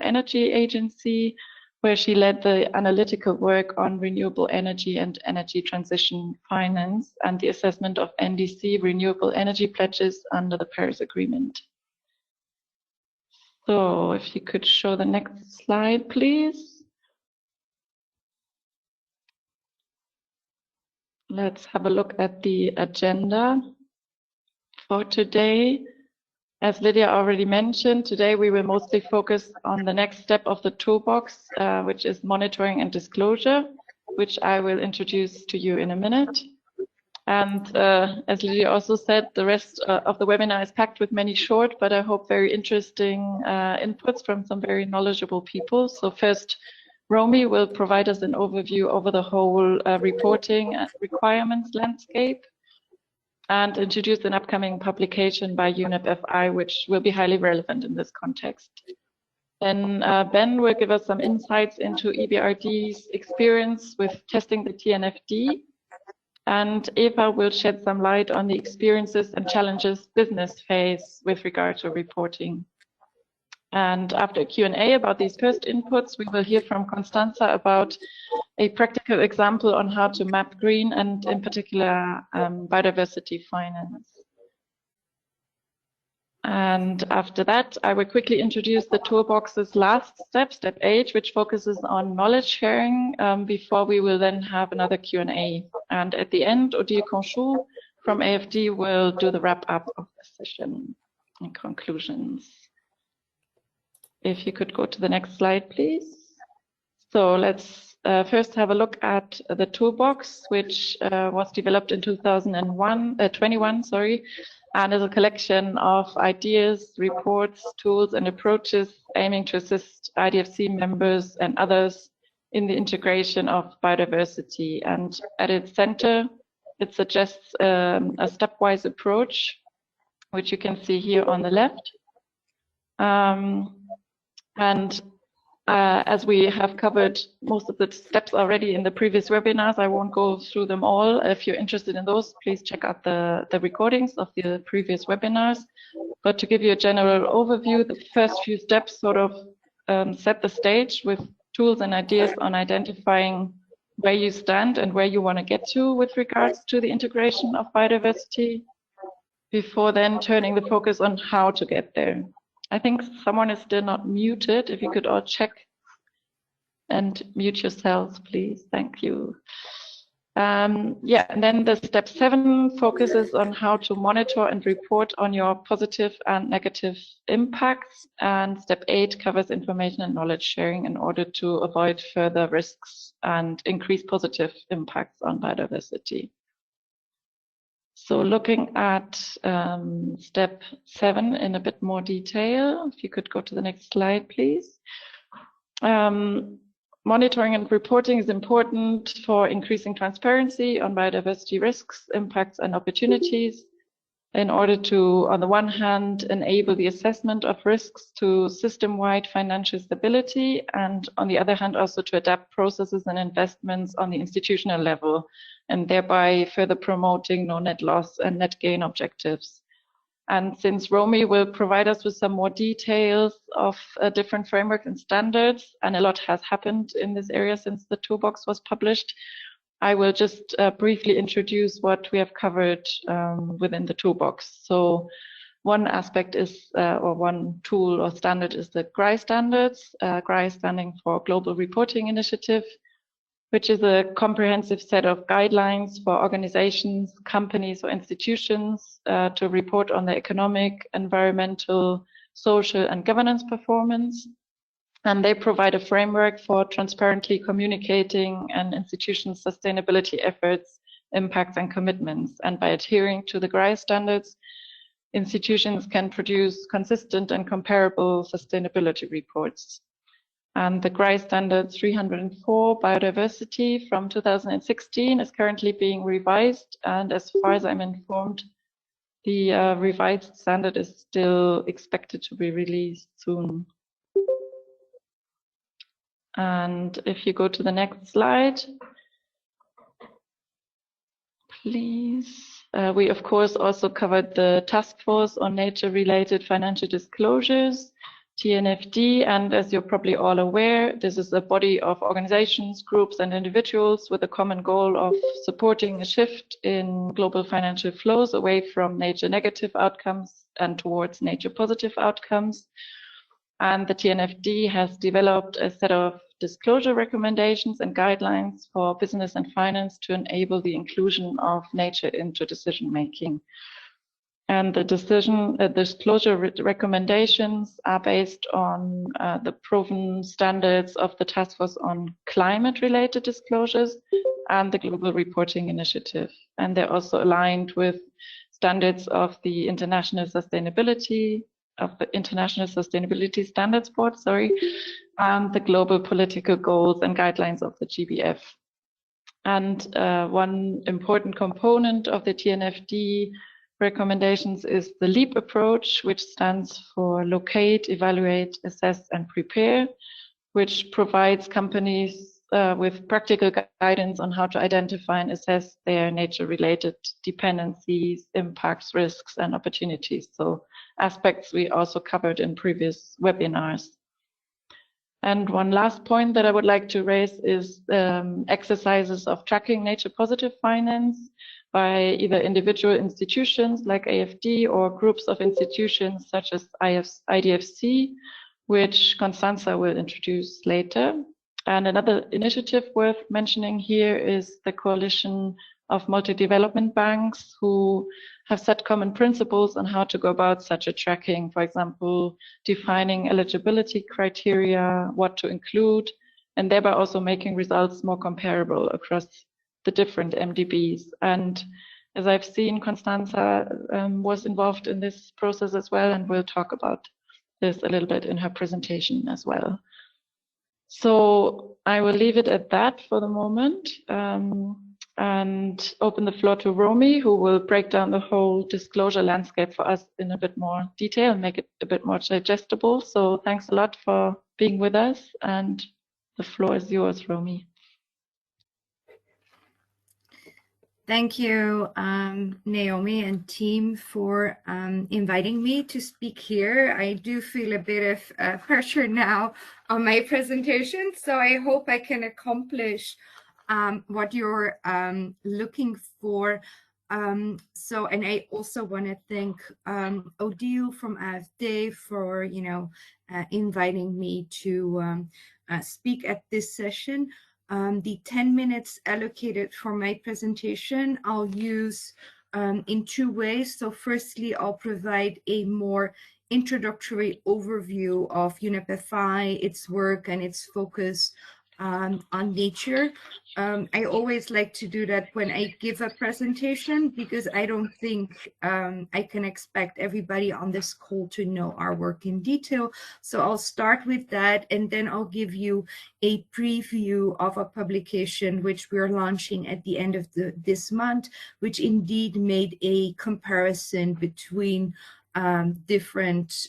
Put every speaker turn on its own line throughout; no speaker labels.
Energy Agency, where she led the analytical work on renewable energy and energy transition finance and the assessment of NDC renewable energy pledges under the Paris Agreement. So if you could show the next slide, please. Let's have a look at the agenda for today. As Lydia already mentioned, today we will mostly focus on the next step of the toolbox, which is monitoring and disclosure, which I will introduce to you in a minute. And as Lydia also said, the rest of the webinar is packed with many short, but I hope very interesting inputs from some very knowledgeable people. So first, Romy will provide us an overview over the whole reporting requirements landscape and introduce an upcoming publication by UNEP-FI, which will be highly relevant in this context. Then Ben will give us some insights into EBRD's experience with testing the TNFD, and Eva will shed some light on the experiences and challenges business face with regard to reporting. And after a Q&A about these first inputs, we will hear from Constanza about a practical example on how to map green and in particular biodiversity finance. And after that, I will quickly introduce the toolbox's last step, step 8, which focuses on knowledge sharing, before we will then have another Q&A. And at the end, Odile Conchou from AFD will do the wrap up of the session and conclusions. If you could go to the next slide, please. So let's first have a look at the toolbox, which was developed in 2021, and is a collection of ideas, reports, tools, and approaches aiming to assist IDFC members and others in the integration of biodiversity. And at its center, it suggests a stepwise approach, which you can see here on the left. As we have covered most of the steps already in the previous webinars, I won't go through them all. If you're interested in those, please check out the recordings of the previous webinars. But to give you a general overview, the first few steps sort of set the stage with tools and ideas on identifying where you stand and where you want to get to with regards to the integration of biodiversity, before then turning the focus on how to get there. I think someone is still not muted. If you could all check and mute yourselves, please. Thank you. And then the step 7 focuses on how to monitor and report on your positive and negative impacts. And step 8 covers information and knowledge sharing in order to avoid further risks and increase positive impacts on biodiversity. So looking at step 7 in a bit more detail, if you could go to the next slide, please. Monitoring and reporting is important for increasing transparency on biodiversity risks, impacts, and opportunities in order to, on the one hand, enable the assessment of risks to system-wide financial stability, and on the other hand, also to adapt processes and investments on the institutional level, and thereby further promoting no net loss and net gain objectives. And since Romy will provide us with some more details of different frameworks and standards, and a lot has happened in this area since the toolbox was published, I will just briefly introduce what we have covered within the toolbox. So one aspect is, or one tool or standard is the GRI standards, GRI standing for Global Reporting Initiative, which is a comprehensive set of guidelines for organizations, companies, or institutions to report on their economic, environmental, social, and governance performance. And they provide a framework for transparently communicating an institution's sustainability efforts, impacts, and commitments. And by adhering to the GRI standards, institutions can produce consistent and comparable sustainability reports. And the GRI standard 304 biodiversity from 2016 is currently being revised. And as far as I'm informed, the revised standard is still expected to be released soon. And if you go to the next slide, please. We, of course, also covered the task force on nature-related financial disclosures TNFD, and as you're probably all aware, this is a body of organizations, groups, and individuals with a common goal of supporting a shift in global financial flows away from nature negative outcomes and towards nature positive outcomes. And the TNFD has developed a set of disclosure recommendations and guidelines for business and finance to enable the inclusion of nature into decision making. And the disclosure recommendations are based on the proven standards of the Task Force on Climate-related Disclosures and the Global Reporting Initiative. And they're also aligned with standards of the International Sustainability Standards Board, and the global political goals and guidelines of the GBF. And one important component of the TNFD recommendations is the LEAP approach, which stands for Locate, Evaluate, Assess, and Prepare, which provides companies with practical guidance on how to identify and assess their nature-related dependencies, impacts, risks, and opportunities. So aspects we also covered in previous webinars. And one last point that I would like to raise is exercises of tracking nature positive finance by either individual institutions like AFD or groups of institutions such as IDFC, which Constanza will introduce later. And another initiative worth mentioning here is the Coalition of Multi-Development Banks, who have set common principles on how to go about such a tracking, for example, defining eligibility criteria, what to include, and thereby also making results more comparable across the different MDBs. And as I've seen, Constanza was involved in this process as well, and we'll talk about this a little bit in her presentation as well. So I will leave it at that for the moment and open the floor to Romy, who will break down the whole disclosure landscape for us in a bit more detail and make it a bit more digestible. So thanks a lot for being with us, and the floor is yours, Romy.
Thank you, Naomi and team, for inviting me to speak here. I do feel a bit of pressure now on my presentation, so I hope I can accomplish what you're looking for. And I also want to thank Odile from AFD for, inviting me to speak at this session. The 10 minutes allocated for my presentation, I'll use in two ways. So firstly, I'll provide a more introductory overview of UNEP-FI, its work and its focus on nature. I always like to do that when I give a presentation, because I don't think I can expect everybody on this call to know our work in detail. So I'll start with that, and then I'll give you a preview of a publication which we're launching at the end of this month, which indeed made a comparison between different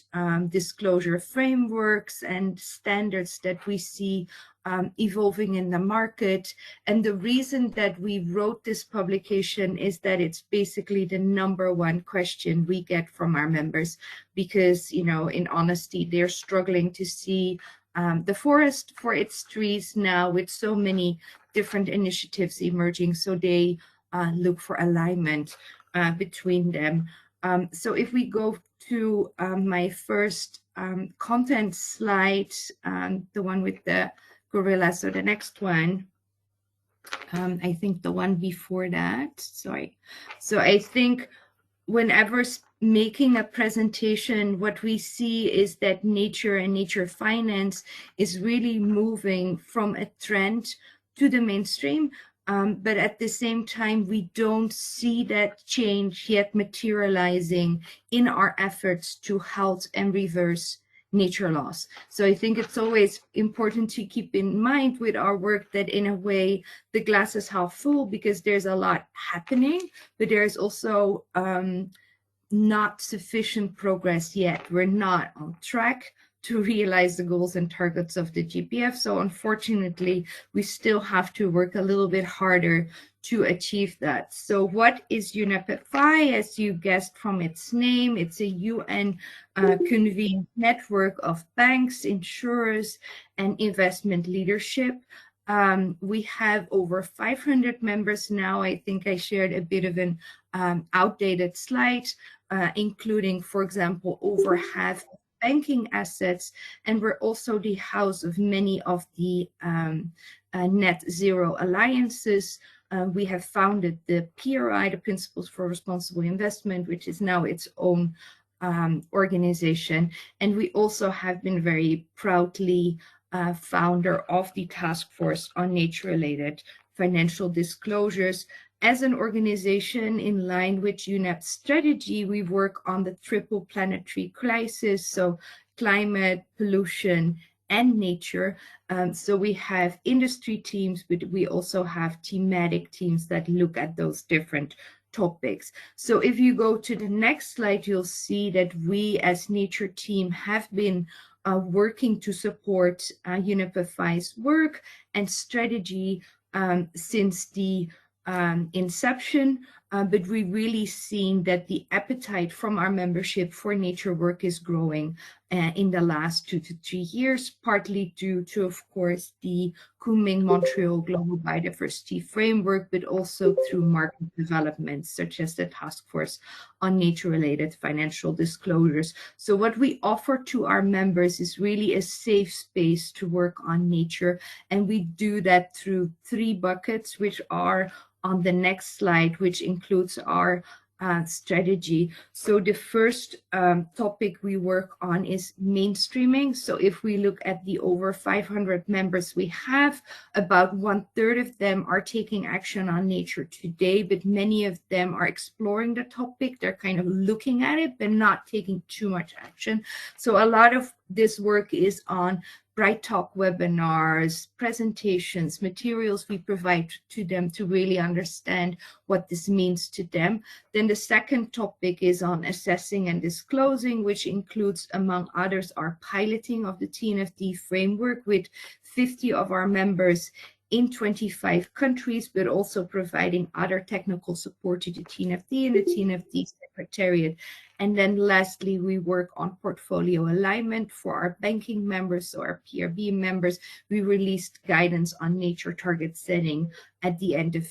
disclosure frameworks and standards that we see evolving in the market. And the reason that we wrote this publication is that it's basically the #1 question we get from our members, because, in honesty, they're struggling to see the forest for its trees now with so many different initiatives emerging. So they look for alignment between them. So if we go to my first content slide, the one with the gorilla, so the next one, I think the one before that, sorry. So I think whenever making a presentation, what we see is that nature and nature finance is really moving from a trend to the mainstream. But at the same time, we don't see that change yet materializing in our efforts to halt and reverse nature loss. So I think it's always important to keep in mind with our work that, in a way, the glass is half full, because there's a lot happening, but there's also not sufficient progress yet. We're not on track to realize the goals and targets of the GPF. So unfortunately, we still have to work a little bit harder to achieve that. So what is UNEP-FI? As you guessed from its name, it's a UN convened network of banks, insurers, and investment leadership. We have over 500 members now. I think I shared a bit of an outdated slide, including, for example, over half banking assets, and we're also the house of many of the net zero alliances. We have founded the PRI, the Principles for Responsible Investment, which is now its own organization. And we also have been very proudly founder of the Task Force on Nature-related Financial Disclosures. As an organization in line with UNEP's strategy, we work on the triple planetary crisis, so climate, pollution, and nature. So we have industry teams, but we also have thematic teams that look at those different topics. So if you go to the next slide, you'll see that we as Nature team have been working to support UNEP-FI's work and strategy since the inception, but we really seen that the appetite from our membership for nature work is growing in the last 2 to 3 years, partly due to, of course, the Kunming-Montreal Global Biodiversity Framework, but also through market developments such as the Task Force on Nature-related Financial Disclosures. So what we offer to our members is really a safe space to work on nature, and we do that through 3 buckets, which are on the next slide, which includes our strategy. So the first topic we work on is mainstreaming. So if we look at the over 500 members we have, about 1/3 of them are taking action on nature today, but many of them are exploring the topic. They're kind of looking at it, but not taking too much action. So a lot of this work is on Bright Talk webinars, presentations, materials we provide to them to really understand what this means to them. Then the second topic is on assessing and disclosing, which includes, among others, our piloting of the TNFD framework with 50 of our members in 25 countries, but also providing other technical support to the TNFD and the TNFD Secretariat. And then lastly, we work on portfolio alignment for our banking members, so our PRB members. We released guidance on nature target setting at the end of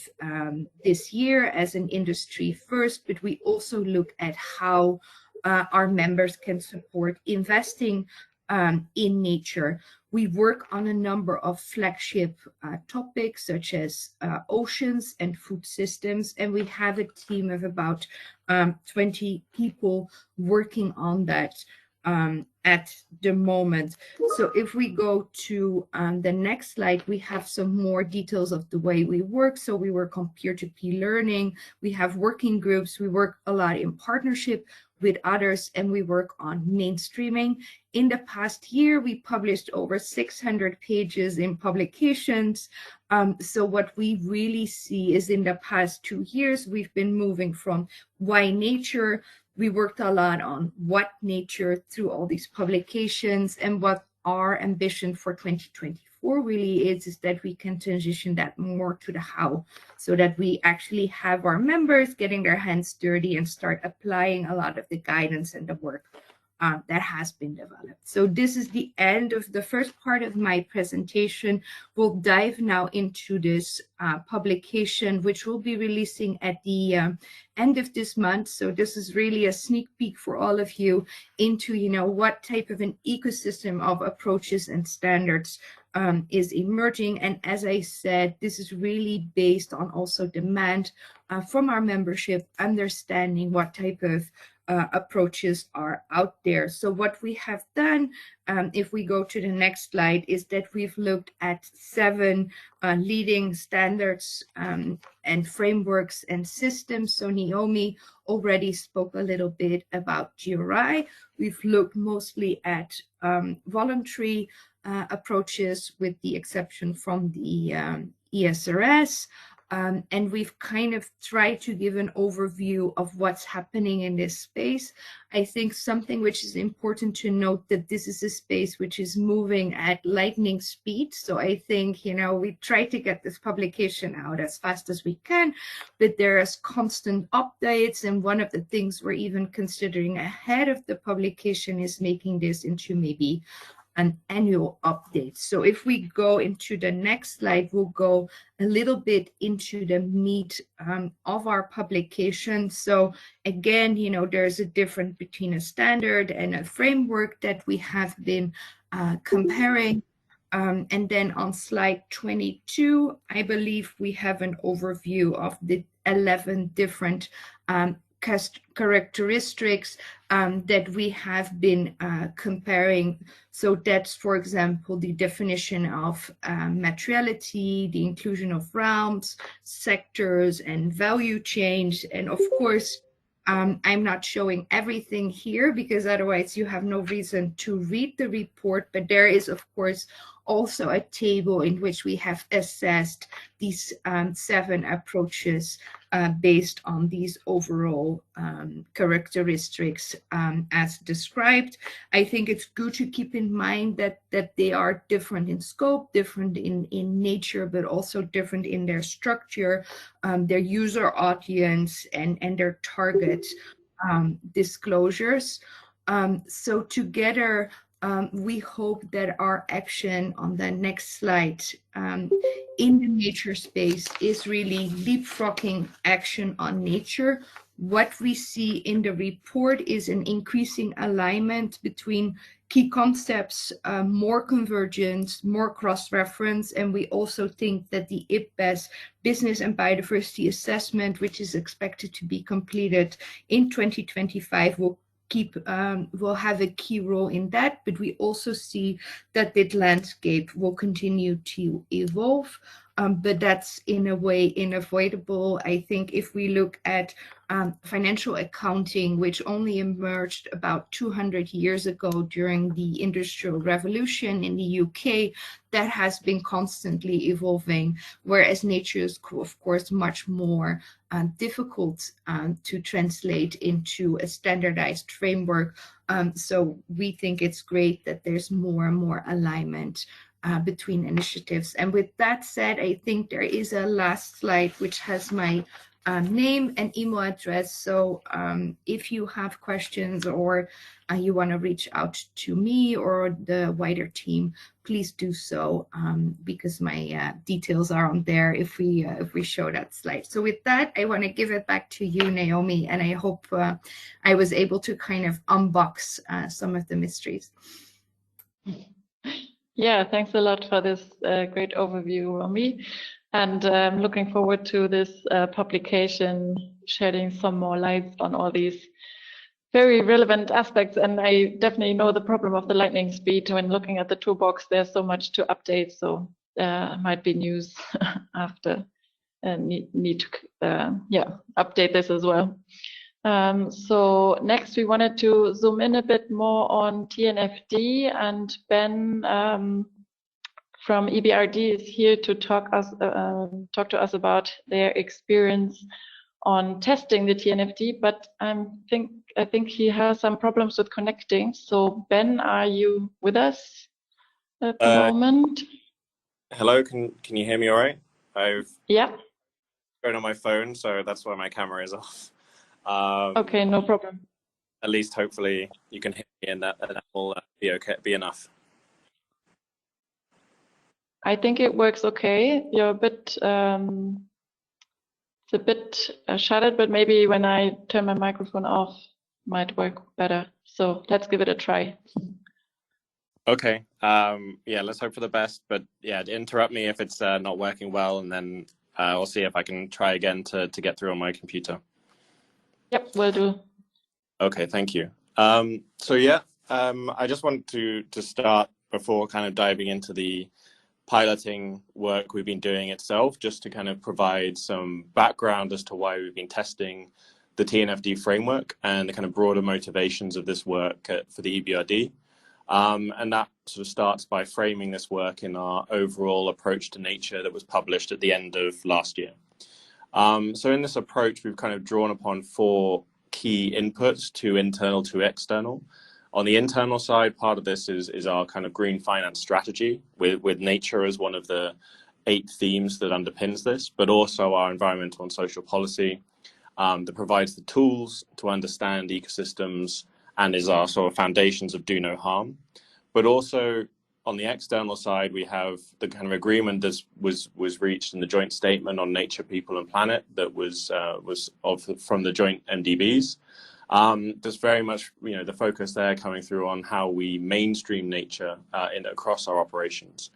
this year as an industry first, but we also look at how our members can support investing in nature. We work on a number of flagship topics such as oceans and food systems, and we have a team of about 20 people working on that at the moment. So if we go to the next slide, we have some more details of the way we work. So we work on peer-to-peer learning, we have working groups, we work a lot in partnership with others, and we work on mainstreaming. In the past year, we published over 600 pages in publications. So what we really see is in the past 2 years, we've been moving from why nature. We worked a lot on what nature through all these publications, and what our ambition for 2024 really is that we can transition that more to the how, so that we actually have our members getting their hands dirty and start applying a lot of the guidance and the work that has been developed. So this is the end of the first part of my presentation. We'll dive now into this publication, which we'll be releasing at the end of this month. So this is really a sneak peek for all of you into, what type of an ecosystem of approaches and standards is emerging. And as I said, this is really based on also demand from our membership, understanding what type of approaches are out there. So what we have done, if we go to the next slide, is that we've looked at 7 leading standards and frameworks and systems. So Naomi already spoke a little bit about GRI. We've looked mostly at voluntary approaches, with the exception from the ESRS. And we've kind of tried to give an overview of what's happening in this space. I think something which is important to note that this is a space which is moving at lightning speed. So I think, you know, we try to get this publication out as fast as we can, but there's constant updates. And one of the things we're even considering ahead of the publication is making this into maybe an annual update. So if we go into the next slide, we'll go a little bit into the meat of our publication. So again, you know, there's a difference between a standard and a framework that we have been comparing. And then on slide 22, I believe we have an overview of the 11 different characteristics that we have been comparing. So that's, for example, the definition of materiality, the inclusion of realms, sectors, and value change. And of course, I'm not showing everything here because otherwise you have no reason to read the report, but there is, of course, also a table in which we have assessed these 7 approaches based on these overall characteristics as described. I think it's good to keep in mind that they are different in scope, different in nature, but also different in their structure, their user audience, and their target disclosures. So together, we hope that our action on the next slide in the nature space is really leapfrogging action on nature. What we see in the report is an increasing alignment between key concepts, more convergence, more cross-reference, and we also think that the IPBES Business and Biodiversity Assessment, which is expected to be completed in 2025, will have a key role in that, but we also see that the landscape will continue to evolve, but that's in a way unavoidable. I think if we look at financial accounting, which only emerged about 200 years ago during the Industrial Revolution in the UK, that has been constantly evolving, whereas nature is, of course, much more difficult to translate into a standardized framework. So we think it's great that there's more and more alignment between initiatives. And with that said, I think there is a last slide which has my name and email address. So if you have questions or you want to reach out to me or the wider team, please do so because my details are on there if we show that slide. So with that, I want to give it back to you, Naomi, and I hope I was able to kind of unbox some of the mysteries.
Yeah, thanks a lot for this great overview, Romy. And I'm looking forward to this publication, shedding some more light on all these very relevant aspects. And I definitely know the problem of the lightning speed. When looking at the toolbox, there's so much to update. So might be news after and need to update this as well. So next we wanted to zoom in a bit more on TNFD, and Ben from EBRD is here to talk to us about their experience on testing the TNFD, but I think he has some problems with connecting. So Ben, are you with us at the moment?
Hello, can you hear me all right? I've
yeah.
phone on my phone, so that's why my camera is off.
Okay, no problem.
At least hopefully you can hear me, and that will be okay, be enough.
I think it works okay. You're a bit, it's a bit shuttered, but maybe when I turn my microphone off, might work better. So let's give it a try.
Okay. Yeah, let's hope for the best. But yeah, interrupt me if it's not working well, and then I'll see if I can try again to get through on my computer.
Yep, will do.
Okay, thank you. So yeah, I just want to start before kind of diving into the piloting work we've been doing itself, just to kind of provide some background as to why we've been testing the TNFD framework and the kind of broader motivations of this work for the EBRD. And that sort of starts by framing this work in our overall approach to nature that was published at the end of last year. So in this approach, we've kind of drawn upon 4 key inputs, 2 internal, 2 external. On the internal side, part of this is our kind of green finance strategy with nature as one of the 8 themes that underpins this, but also our environmental and social policy that provides the tools to understand ecosystems and is our sort of foundations of do no harm. But also on the external side, we have the kind of agreement that was reached in the joint statement on nature, people and planet that was from the joint MDBs. There's very much, the focus there coming through on how we mainstream nature across our operations.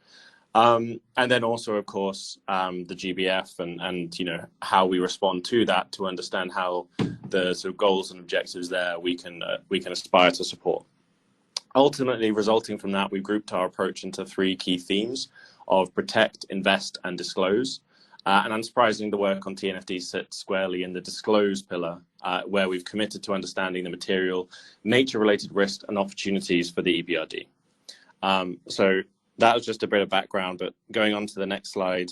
And then also, of course, the GBF and how we respond to that to understand how the sort of goals and objectives there we can aspire to support. Ultimately, resulting from that, we grouped our approach into 3 key themes of protect, invest, and disclose. And unsurprisingly, the work on TNFD sits squarely in the disclose pillar, where we've committed to understanding the material, nature-related risks and opportunities for the EBRD. So that was just a bit of background, but going on to the next slide,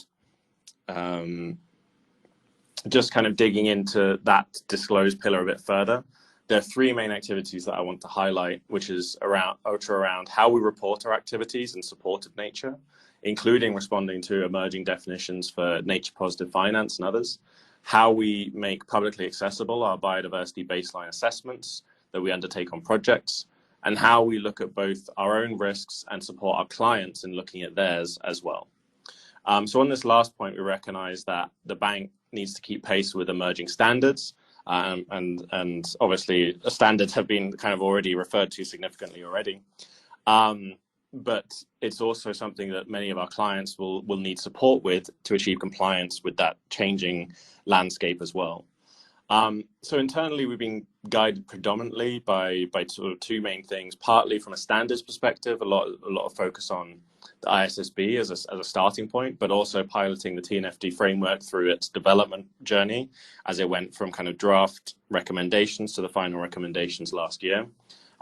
just kind of digging into that disclose pillar a bit further. There are 3 main activities that I want to highlight, which is around how we report our activities in support of nature, including responding to emerging definitions for nature-positive finance and others, how we make publicly accessible our biodiversity baseline assessments that we undertake on projects, and how we look at both our own risks and support our clients in looking at theirs as well. So on this last point, we recognize that the bank needs to keep pace with emerging standards, and obviously standards have been kind of already referred to significantly already. But it's also something that many of our clients will need support with to achieve compliance with that changing landscape as well. So internally, we've been guided predominantly by sort of 2 main things, partly from a standards perspective, a lot of focus on the ISSB as a starting point, but also piloting the TNFD framework through its development journey as it went from kind of draft recommendations to the final recommendations last year.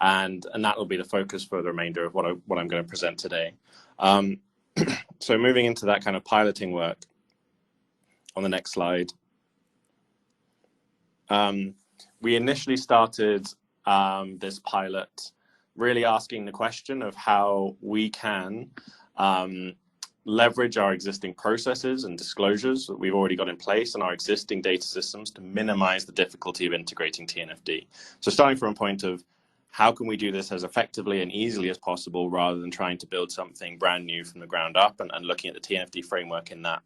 And that will be the focus for the remainder of what I'm going to present today. So moving into that kind of piloting work on the next slide. We initially started this pilot really asking the question of how we can leverage our existing processes and disclosures that we've already got in place and our existing data systems to minimize the difficulty of integrating TNFD. So starting from a point of how can we do this as effectively and easily as possible rather than trying to build something brand new from the ground up and looking at the TNFD framework in that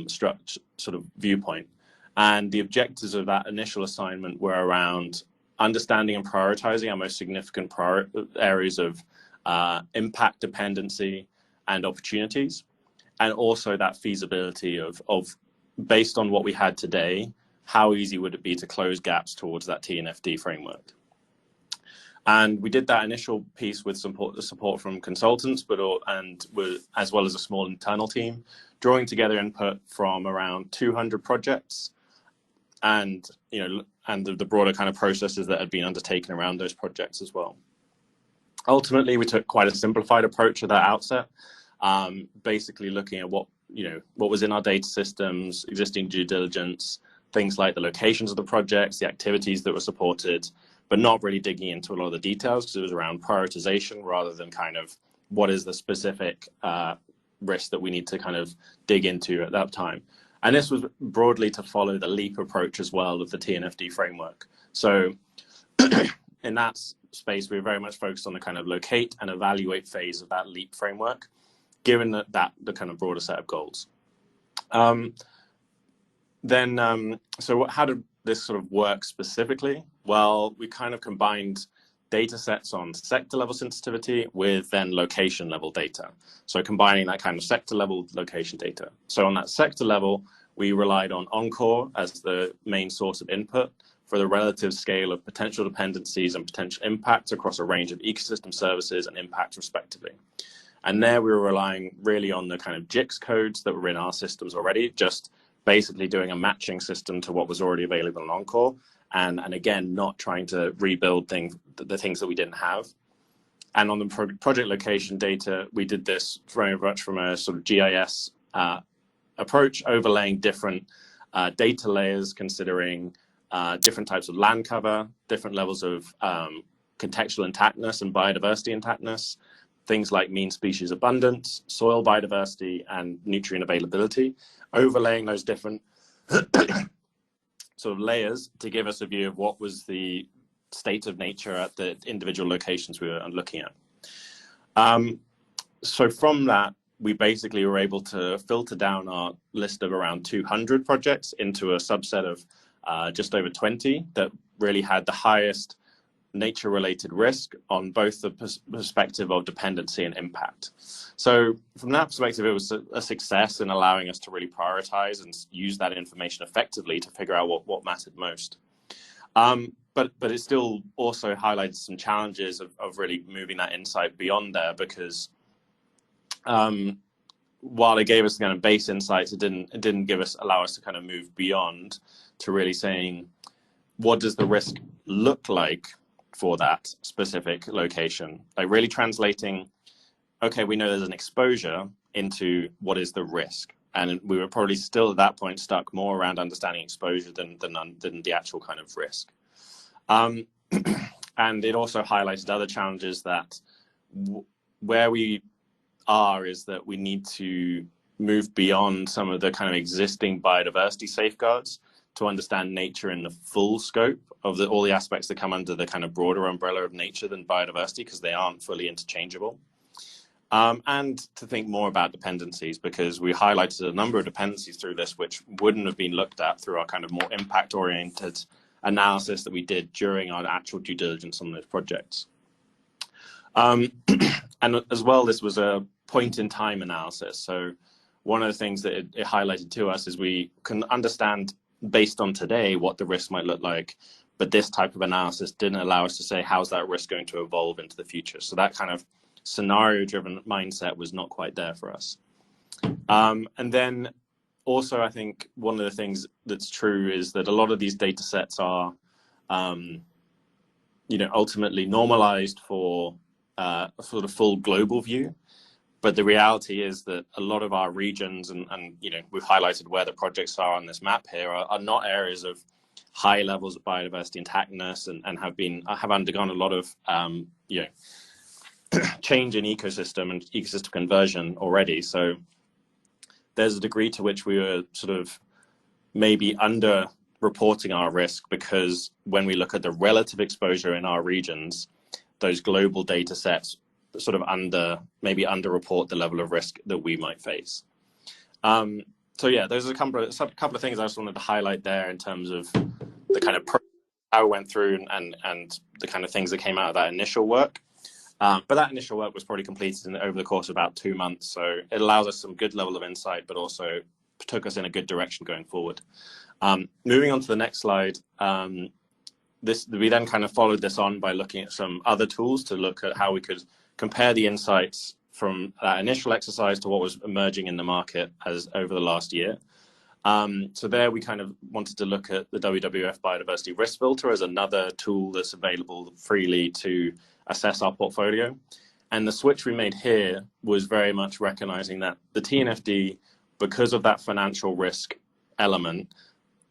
sort of viewpoint. And the objectives of that initial assignment were around understanding and prioritizing our most significant areas of impact dependency and opportunities, and also that feasibility of based on what we had today, how easy would it be to close gaps towards that TNFD framework? And we did that initial piece with support from consultants, as well as a small internal team, drawing together input from around 200 projects, and the broader kind of processes that had been undertaken around those projects as well. Ultimately, we took quite a simplified approach at that outset, basically looking at what was in our data systems, existing due diligence, things like the locations of the projects, the activities that were supported, but not really digging into a lot of the details because it was around prioritization rather than kind of what is the specific risk that we need to kind of dig into at that time. And this was broadly to follow the LEAP approach as well of the TNFD framework. So in that space, we were very much focused on the kind of locate and evaluate phase of that LEAP framework, given the kind of broader set of goals. So how did this sort of work specifically? Well, we kind of combined data sets on sector level sensitivity with then location level data. So combining that kind of sector level location data. So on that sector level, we relied on Encore as the main source of input for the relative scale of potential dependencies and potential impacts across a range of ecosystem services and impacts respectively. And there we were relying really on the kind of JIX codes that were in our systems already, just basically doing a matching system to what was already available in Encore. And again, not trying to rebuild the things that we didn't have. And on the project location data, we did this very much from a sort of GIS approach, overlaying different data layers considering different types of land cover, different levels of contextual intactness and biodiversity intactness, things like mean species abundance, soil biodiversity, and nutrient availability, overlaying those different sort of layers to give us a view of what was the state of nature at the individual locations we were looking at. So from that, we basically were able to filter down our list of around 200 projects into a subset of just over 20 that really had the highest nature-related risk on both the perspective of dependency and impact. So from that perspective, it was a success in allowing us to really prioritize and use that information effectively to figure out what mattered most. But it still also highlighted some challenges of really moving that insight beyond there, because while it gave us kind of base insights, it didn't allow us to kind of move beyond to really saying, what does the risk look like for that specific location? Like really translating, okay, we know there's an exposure into what is the risk. And we were probably still at that point stuck more around understanding exposure than the actual kind of risk. And it also highlighted other challenges that where we are is that we need to move beyond some of the kind of existing biodiversity safeguards to understand nature in the full scope of all the aspects that come under the kind of broader umbrella of nature than biodiversity, because they aren't fully interchangeable. And to think more about dependencies, because we highlighted a number of dependencies through this which wouldn't have been looked at through our kind of more impact-oriented analysis that we did during our actual due diligence on those projects. And as well, this was a point-in-time analysis. So one of the things that it highlighted to us is we can understand based on today what the risk might look like, but this type of analysis didn't allow us to say how's that risk going to evolve into the future. So that kind of scenario-driven mindset was not quite there for us. And then also, I think one of the things that's true is that a lot of these data sets are, ultimately normalized for a sort of full global view. But the reality is that a lot of our regions, and we've highlighted where the projects are on this map here, are not areas of high levels of biodiversity intactness and have undergone a lot of change in ecosystem and ecosystem conversion already. So there's a degree to which we were sort of maybe under reporting our risk, because when we look at the relative exposure in our regions, those global data sets sort of underreport the level of risk that we might face. So yeah, there's a couple of things I just wanted to highlight there in terms of the kind of how we went through and the kind of things that came out of that initial work. But that initial work was probably completed over the course of about 2 months. So it allows us some good level of insight, but also took us in a good direction going forward. Moving on to the next slide, we then kind of followed this on by looking at some other tools to look at how we could compare the insights from that initial exercise to what was emerging in the market over the last year. So there we kind of wanted to look at the WWF Biodiversity Risk Filter as another tool that's available freely to assess our portfolio. And the switch we made here was very much recognizing that the TNFD, because of that financial risk element,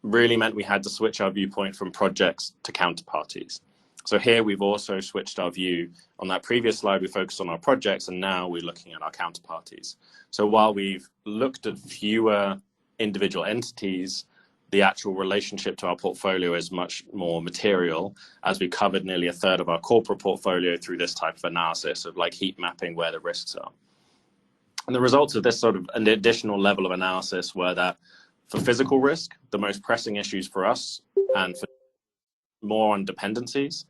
really meant we had to switch our viewpoint from projects to counterparties. So here we've also switched our view. On that previous slide, we focused on our projects, and now we're looking at our counterparties. So while we've looked at fewer individual entities, the actual relationship to our portfolio is much more material, as we covered nearly a third of our corporate portfolio through this type of analysis of like heat mapping where the risks are. And the results of this sort of an additional level of analysis were that for physical risk, the most pressing issues for us, and for more on dependencies,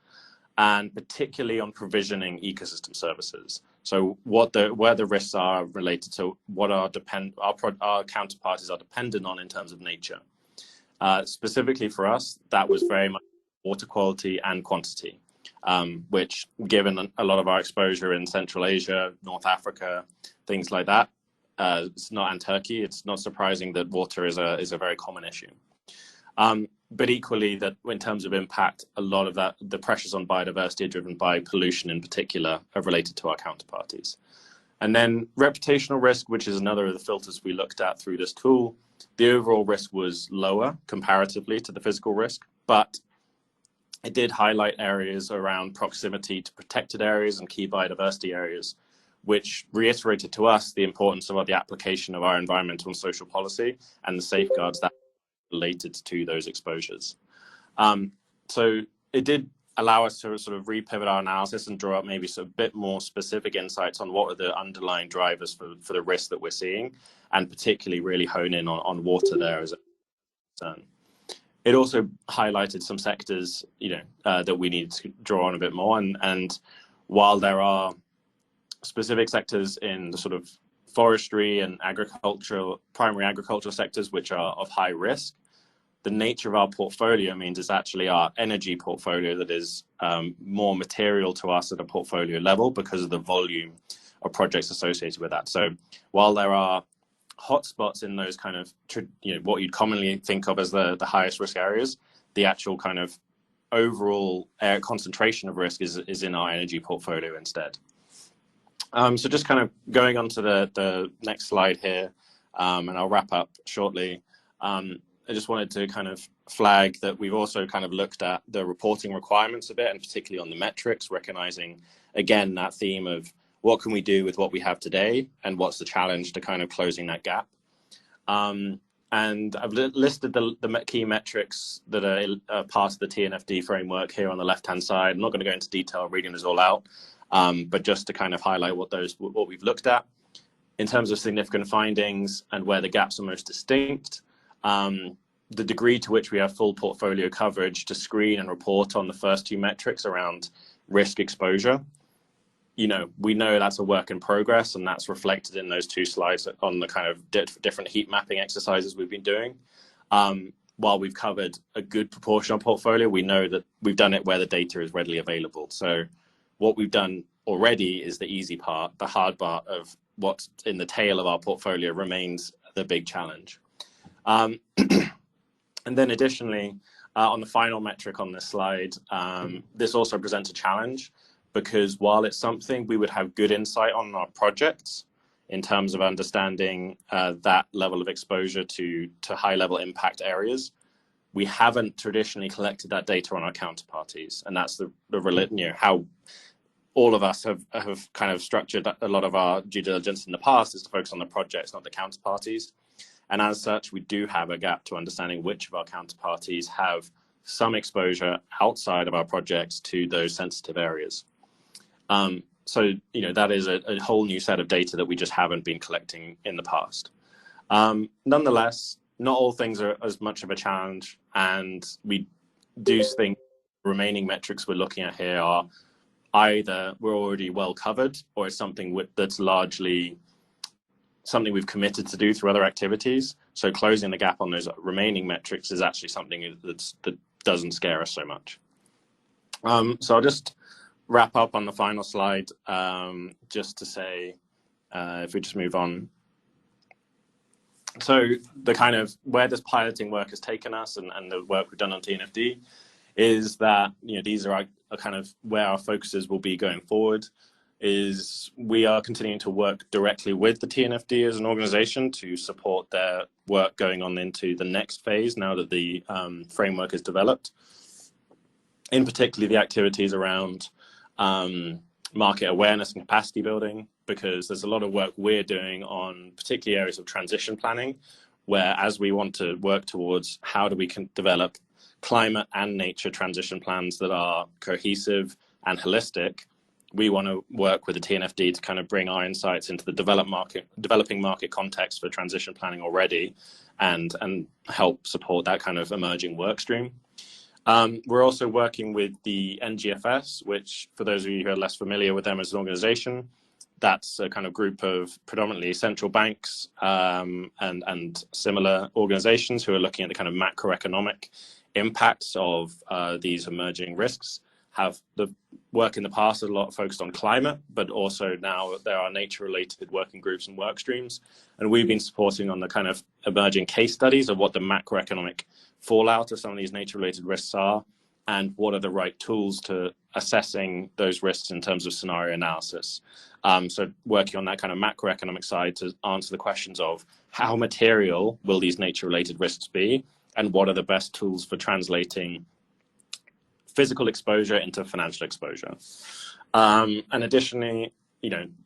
and particularly on provisioning ecosystem services. So where the risks are related to what our counterparties are dependent on in terms of nature. Specifically for us, that was very much water quality and quantity, which, given a lot of our exposure in Central Asia, North Africa, things like that, and Turkey, it's not surprising that water is a very common issue. But equally, that in terms of impact, a lot of the pressures on biodiversity are driven by pollution in particular, are related to our counterparties. And then reputational risk, which is another of the filters we looked at through this tool, the overall risk was lower comparatively to the physical risk, but it did highlight areas around proximity to protected areas and key biodiversity areas, which reiterated to us the importance of the application of our environmental and social policy and the safeguards that related to those exposures. So it did allow us to sort of repivot our analysis and draw up maybe a bit more specific insights on what are the underlying drivers for the risk that we're seeing, and particularly really hone in on water there as a concern. It also highlighted some sectors, that we need to draw on a bit more. And while there are specific sectors in the sort of forestry and primary agricultural sectors, which are of high risk, the nature of our portfolio means it's actually our energy portfolio that is more material to us at a portfolio level because of the volume of projects associated with that. So while there are hotspots in those kind of, what you'd commonly think of as the highest risk areas, the actual kind of overall concentration of risk is in our energy portfolio instead. So just kind of going on to the next slide here, and I'll wrap up shortly. I just wanted to kind of flag that we've also kind of looked at the reporting requirements a bit, and particularly on the metrics, recognizing, again, that theme of what can we do with what we have today and what's the challenge to kind of closing that gap. And I've listed the key metrics that are part of the TNFD framework here on the left-hand side. I'm not going to go into detail reading this all out, but just to kind of highlight what we've looked at in terms of significant findings and where the gaps are most distinct. The degree to which we have full portfolio coverage to screen and report on the first two metrics around risk exposure. We know that's a work in progress, and that's reflected in those two slides on the kind of different heat mapping exercises we've been doing. While we've covered a good proportion of portfolio, we know that we've done it where the data is readily available. So what we've done already is the easy part. The hard part of what's in the tail of our portfolio remains the big challenge. And then additionally, on the final metric on this slide, this also presents a challenge, because while it's something we would have good insight on our projects in terms of understanding that level of exposure to high level impact areas, we haven't traditionally collected that data on our counterparties. And that's how all of us have kind of structured a lot of our due diligence in the past, is to focus on the projects, not the counterparties. And as such, we do have a gap to understanding which of our counterparties have some exposure outside of our projects to those sensitive areas. So, that is a whole new set of data that we just haven't been collecting in the past. Nonetheless, not all things are as much of a challenge, and we do think the remaining metrics we're looking at here are either we're already well covered, or it's something that's largely something we've committed to do through other activities. So closing the gap on those remaining metrics is actually something that doesn't scare us so much. So I'll just wrap up on the final slide, just to say, if we just move on. So the kind of where this piloting work has taken us, and the work we've done on TNFD, is that these are kind of where our focuses will be going forward. Is we are continuing to work directly with the TNFD as an organization to support their work going on into the next phase now that the framework is developed. In particular, the activities around market awareness and capacity building, because there's a lot of work we're doing on particularly areas of transition planning, where as we want to work towards how do we develop climate and nature transition plans that are cohesive and holistic, we want to work with the TNFD to kind of bring our insights into the developing market context for transition planning already, and help support that kind of emerging work stream. We're also working with the NGFS, which, for those of you who are less familiar with them as an organization, that's a kind of group of predominantly central banks and similar organizations who are looking at the kind of macroeconomic impacts of these emerging risks. Have the work in the past a lot focused on climate, but also now there are nature-related working groups and work streams. And we've been supporting on the kind of emerging case studies of what the macroeconomic fallout of some of these nature-related risks are, and what are the right tools to assessing those risks in terms of scenario analysis. So working on that kind of macroeconomic side to answer the questions of how material will these nature-related risks be, and what are the best tools for translating physical exposure into financial exposure. And additionally,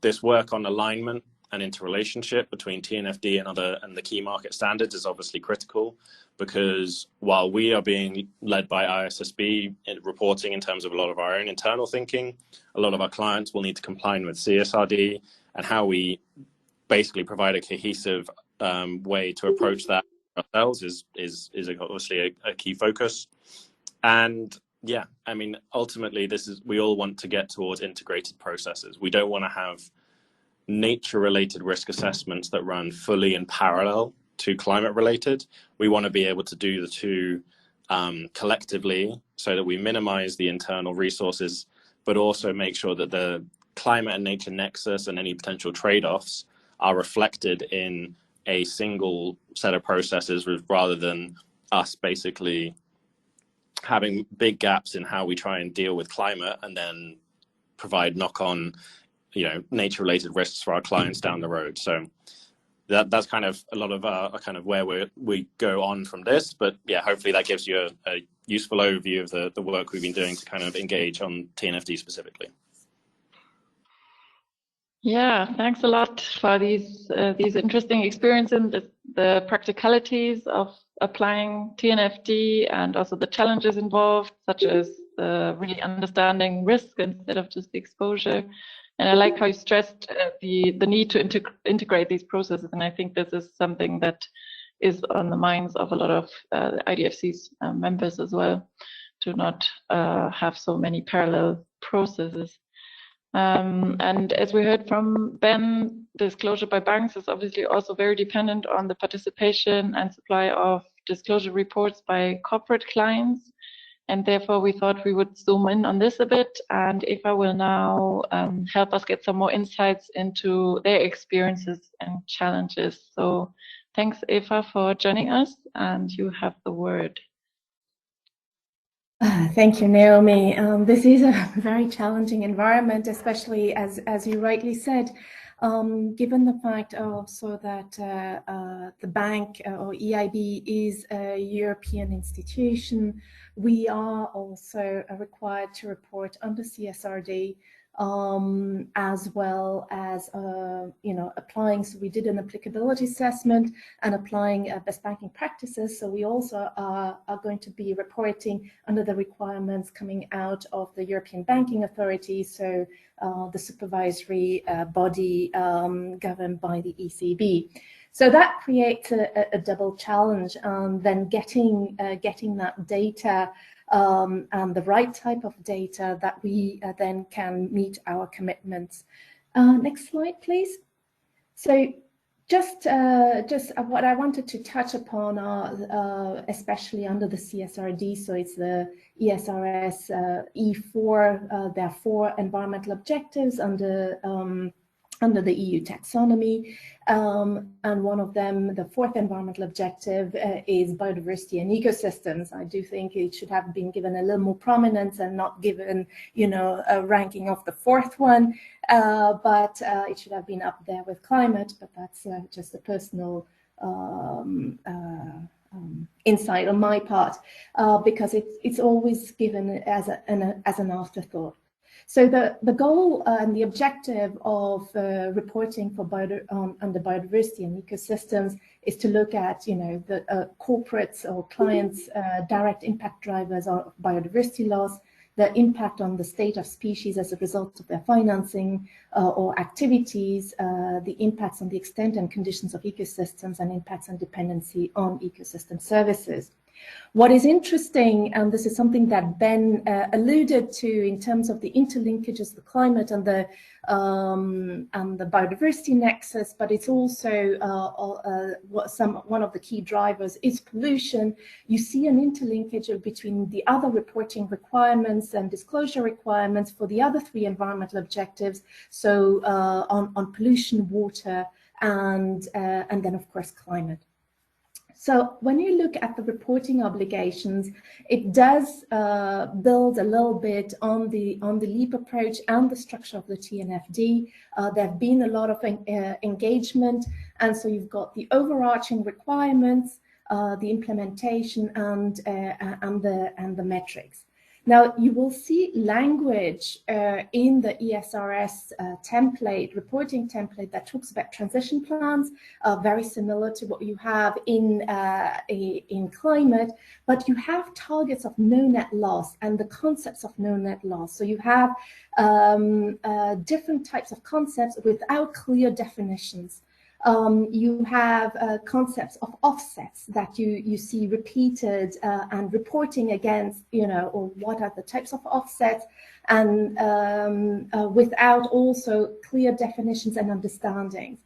this work on alignment and interrelationship between TNFD and the key market standards is obviously critical, because while we are being led by ISSB in reporting in terms of a lot of our own internal thinking, a lot of our clients will need to comply with CSRD, and how we basically provide a cohesive way to approach that ourselves is obviously a key focus. And yeah, I mean, ultimately, we all want to get towards integrated processes. We don't want to have nature-related risk assessments that run fully in parallel to climate-related. We want to be able to do the two collectively, so that we minimize the internal resources, but also make sure that the climate and nature nexus and any potential trade-offs are reflected in a single set of processes, rather than us basically having big gaps in how we try and deal with climate and then provide knock-on, nature-related risks for our clients down the road. So that's kind of a lot of kind of where we go on from this. But yeah, hopefully that gives you a useful overview of the work we've been doing to kind of engage on TNFD specifically.
Yeah, thanks a lot for these interesting experiences and the practicalities of applying TNFD, and also the challenges involved, such as really understanding risk instead of just the exposure. And I like how you stressed the need to integrate these processes. And I think this is something that is on the minds of a lot of IDFC's members as well, to not have so many parallel processes. And as we heard from Ben, disclosure by banks is obviously also very dependent on the participation and supply of disclosure reports by corporate clients. And therefore, we thought we would zoom in on this a bit. And Eva will now help us get some more insights into their experiences and challenges. So thanks, Eva, for joining us, and you have the word.
Thank you, Naomi. This is a very challenging environment, especially as you rightly said, given the fact also that the bank or EIB is a European institution. We are also required to report under CSRD, as well as applying. So we did an applicability assessment and applying best banking practices. So we also are going to be reporting under the requirements coming out of the European Banking Authority, so the supervisory body governed by the ECB. So that creates a double challenge, then getting that data and the right type of data that we then can meet our commitments. Next slide, please. So just what I wanted to touch upon are especially under the CSRD, so it's the ESRS E4, there are 4 environmental objectives under the EU taxonomy, and one of them, the 4th environmental objective, is biodiversity and ecosystems. I do think it should have been given a little more prominence and not given, a ranking of the 4th one, but it should have been up there with climate, but that's just a personal insight on my part, because it's always given as an afterthought. So the goal and the objective of reporting for under biodiversity and ecosystems is to look at, the corporates or clients' direct impact drivers of biodiversity loss, the impact on the state of species as a result of their financing or activities, the impacts on the extent and conditions of ecosystems, and impacts on dependency on ecosystem services. What is interesting, and this is something that Ben alluded to in terms of the interlinkages, the climate and the biodiversity nexus, but it's also one of the key drivers is pollution. You see an interlinkage between the other reporting requirements and disclosure requirements for the other 3 environmental objectives. So on pollution, water, and then of course climate. So when you look at the reporting obligations, it does build a little bit on the LEAP approach and the structure of the TNFD. There have been a lot of engagement, and so you've got the overarching requirements, the implementation, and the metrics. Now, you will see language in the ESRS template, reporting template, that talks about transition plans, very similar to what you have in climate, but you have targets of no net loss and the concepts of no net loss. So you have different types of concepts without clear definitions. You have concepts of offsets that you see repeated and reporting against, or what are the types of offsets, and without also clear definitions and understandings.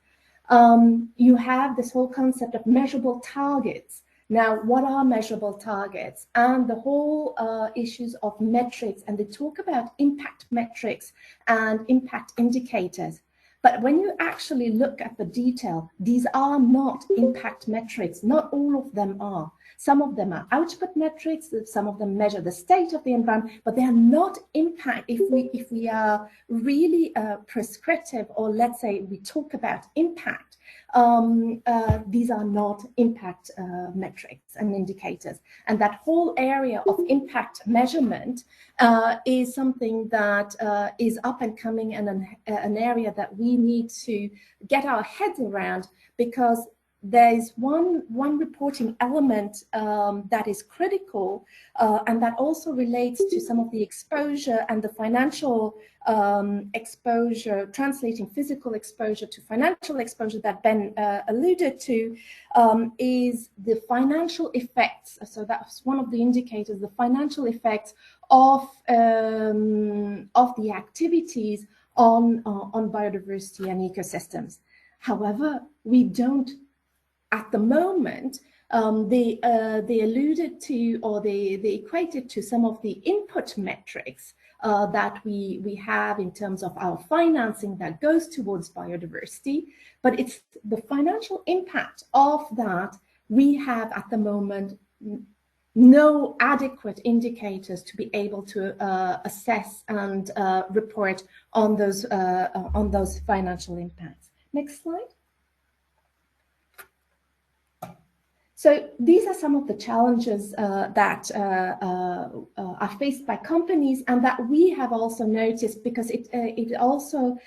You have this whole concept of measurable targets. Now, what are measurable targets? And the whole issues of metrics, and they talk about impact metrics and impact indicators. But when you actually look at the detail, these are not impact metrics. Not all of them are. Some of them are output metrics. Some of them measure the state of the environment, but they are not impact. If we are really prescriptive, or let's say we talk about impact, these are not impact metrics and indicators. And that whole area of impact measurement is something that is up and coming, and an area that we need to get our heads around, because there is one reporting element that is critical, and that also relates to some of the exposure and the financial exposure, translating physical exposure to financial exposure that Ben alluded to, is the financial effects. So that's one of the indicators, the financial effects of the activities on biodiversity and ecosystems. However, we don't, at the moment, they alluded to, or they equated to some of the input metrics that we have in terms of our financing that goes towards biodiversity, but it's the financial impact of that. We have at the moment no adequate indicators to be able to assess and report on those financial impacts. Next slide. So these are some of the challenges that are faced by companies, and that we have also noticed, because it also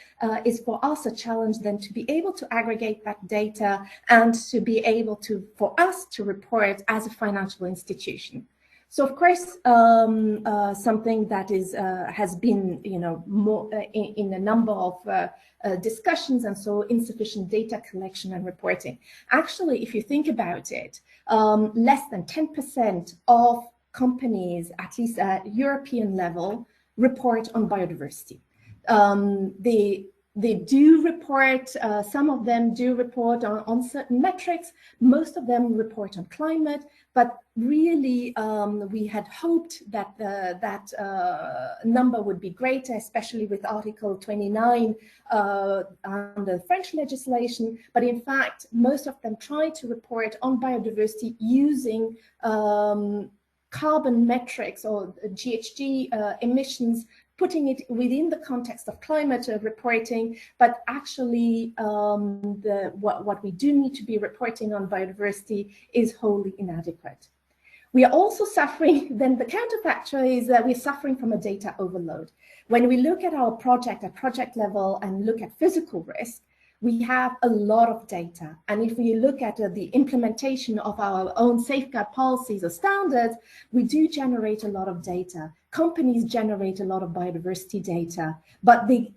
is for us a challenge then to be able to aggregate that data and to be able to, for us to report as a financial institution. So of course, something that is has been, more in a number of discussions, and so insufficient data collection and reporting. Actually, if you think about it, less than 10% of companies, at least at European level, report on biodiversity. They do report, some of them do report on certain metrics, most of them report on climate, but really we had hoped that that number would be greater, especially with Article 29 under French legislation. But in fact, most of them try to report on biodiversity using carbon metrics or GHG emissions, putting it within the context of climate reporting, but actually what we do need to be reporting on biodiversity is wholly inadequate. We are also suffering, then the counterfactor is that we're suffering from a data overload. When we look at our project at project level and look at physical risk, we have a lot of data. And if we look at the implementation of our own safeguard policies or standards, we do generate a lot of data. Companies generate a lot of biodiversity data, but they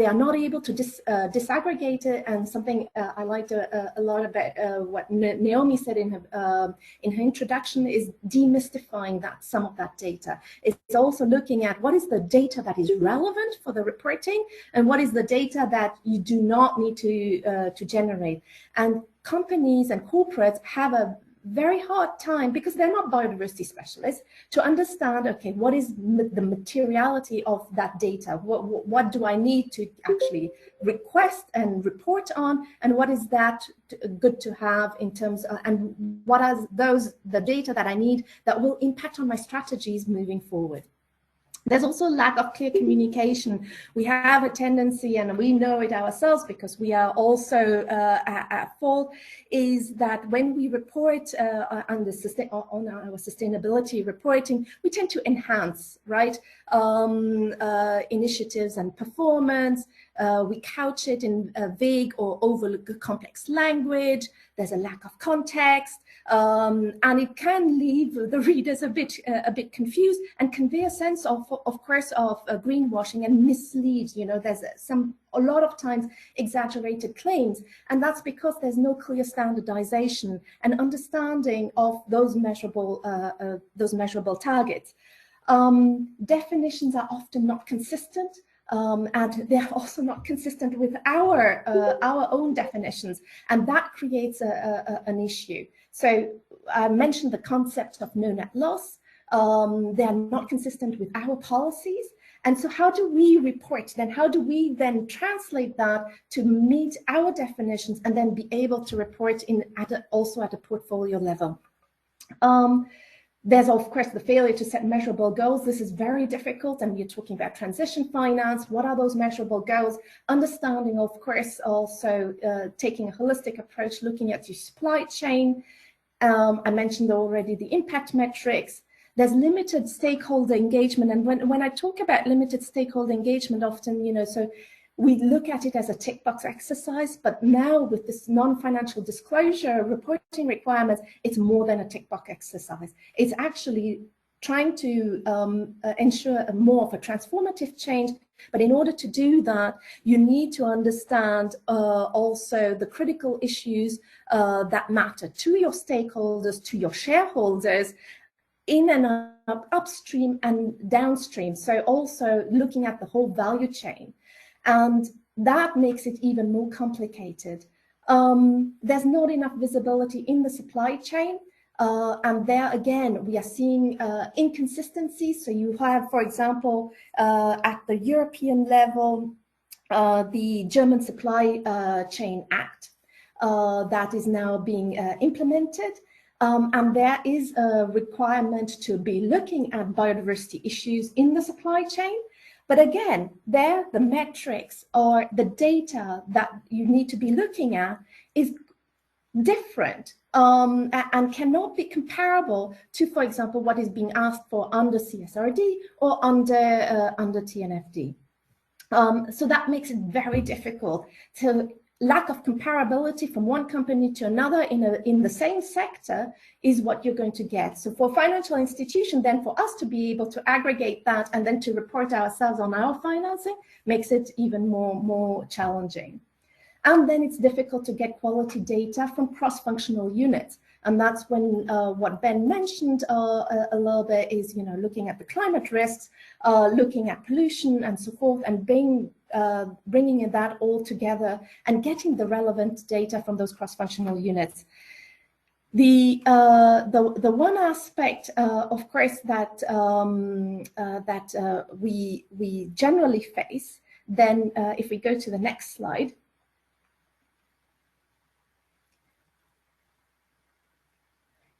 are not able to disaggregate it. And something I liked a lot about what Naomi said in her introduction is demystifying some of that data. It's also looking at what is the data that is relevant for the reporting, and what is the data that you do not need to generate. And companies and corporates have a very hard time, because they're not biodiversity specialists, to understand, okay, what is the materiality of that data? What do I need to actually request and report on? And what is that good to have in terms of, and what are the data that I need that will impact on my strategies moving forward? There's also a lack of clear communication. We have a tendency, and we know it ourselves because we are also at fault, is that when we report on our sustainability reporting, we tend to enhance, right, initiatives and performance. We couch it in vague or overly complex language. There's a lack of context. And it can leave the readers a bit confused and convey a sense of course, of greenwashing and mislead. You know, there's a lot of times exaggerated claims, and that's because there's no clear standardization and understanding of those measurable targets. Definitions are often not consistent. And they're also not consistent with our own definitions, and that creates an issue. So I mentioned the concept of no net loss. They're not consistent with our policies. And so how do we report then? How do we then translate that to meet our definitions and then be able to report also at a portfolio level? There's, of course, the failure to set measurable goals. This is very difficult, and we're talking about transition finance. What are those measurable goals? Understanding, of course, also taking a holistic approach, looking at your supply chain. I mentioned already the impact metrics. There's limited stakeholder engagement, and when I talk about limited stakeholder engagement, often, you know, so we look at it as a tick box exercise, but now with this non-financial disclosure reporting requirements, it's more than a tick box exercise. It's actually trying to ensure more of a transformative change. But in order to do that, you need to understand also the critical issues that matter to your stakeholders, to your shareholders, in and upstream and downstream. So also looking at the whole value chain. And that makes it even more complicated. There's not enough visibility in the supply chain. And there again, we are seeing inconsistencies. So you have, for example, at the European level, the German Supply Chain Act that is now being implemented. And there is a requirement to be looking at biodiversity issues in the supply chain. But again, there, the metrics or the data that you need to be looking at is different and cannot be comparable to, for example, what is being asked for under CSRD or under TNFD. So that makes it very difficult. To lack of comparability from one company to another in the same sector is what you're going to get. So for financial institution, then for us to be able to aggregate that and then to report ourselves on our financing makes it even more challenging. And then it's difficult to get quality data from cross-functional units. And that's when what Ben mentioned a little bit is, you know, looking at the climate risks, looking at pollution and so forth, and bringing that all together and getting the relevant data from those cross-functional units. The one aspect, of course, that we generally face, then if we go to the next slide,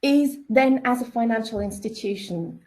is then as a financial institution,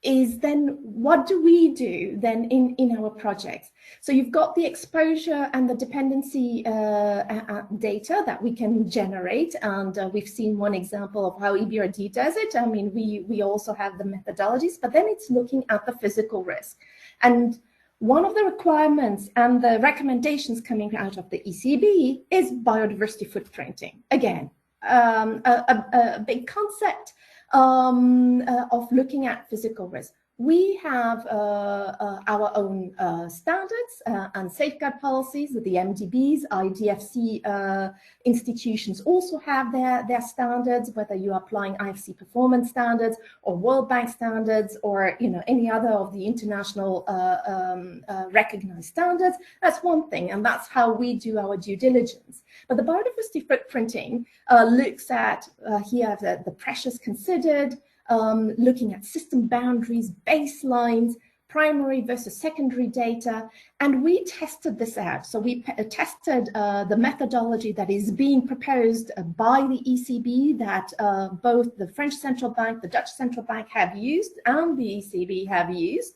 is then what do we do then in our projects? So you've got the exposure and the dependency data that we can generate, and we've seen one example of how EBRD does it. I mean, we also have the methodologies, but then it's looking at the physical risk. And one of the requirements and the recommendations coming out of the ECB is biodiversity footprinting. Again, a big concept of looking at physical risk. we have our own standards and safeguard policies. The MDBs, IDFC institutions also have their standards, whether you're applying IFC performance standards or World Bank standards or any other of the international recognized standards. That's one thing, and that's how we do our due diligence. But the biodiversity footprinting looks at here the pressures considered, looking at system boundaries, baselines, primary versus secondary data, and we tested this out. So we tested the methodology that is being proposed by the ECB that both the French Central Bank, the Dutch Central Bank have used, and the ECB have used.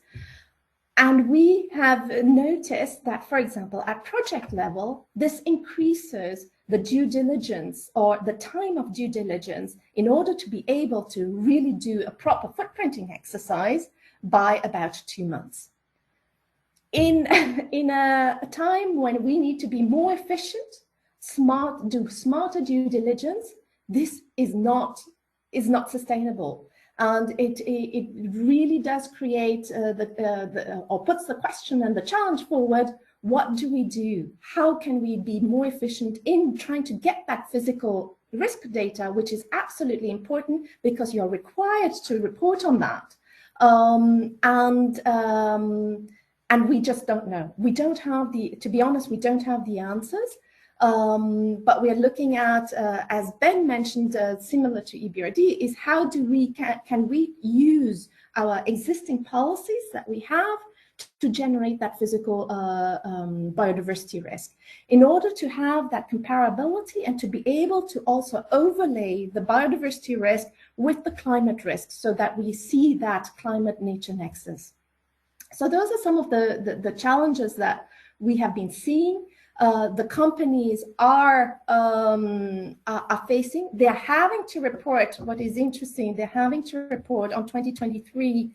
And we have noticed that, for example, at project level, this increases the due diligence or the time of due diligence in order to be able to really do a proper footprinting exercise by about 2 months. In a time when we need to be more efficient, do smarter due diligence, this is not sustainable. And it really does create or puts the question and the challenge forward. What do we do? How can we be more efficient in trying to get that physical risk data, which is absolutely important because you're required to report on that. And we just don't know. We don't have to be honest, we don't have the answers. But we are looking at, as Ben mentioned, similar to EBRD, is how do can we use our existing policies that we have to generate that physical biodiversity risk in order to have that comparability and to be able to also overlay the biodiversity risk with the climate risk so that we see that climate-nature nexus. So those are some of the challenges that we have been seeing. The companies are facing. They're having to report. What is interesting, they're having to report on 2023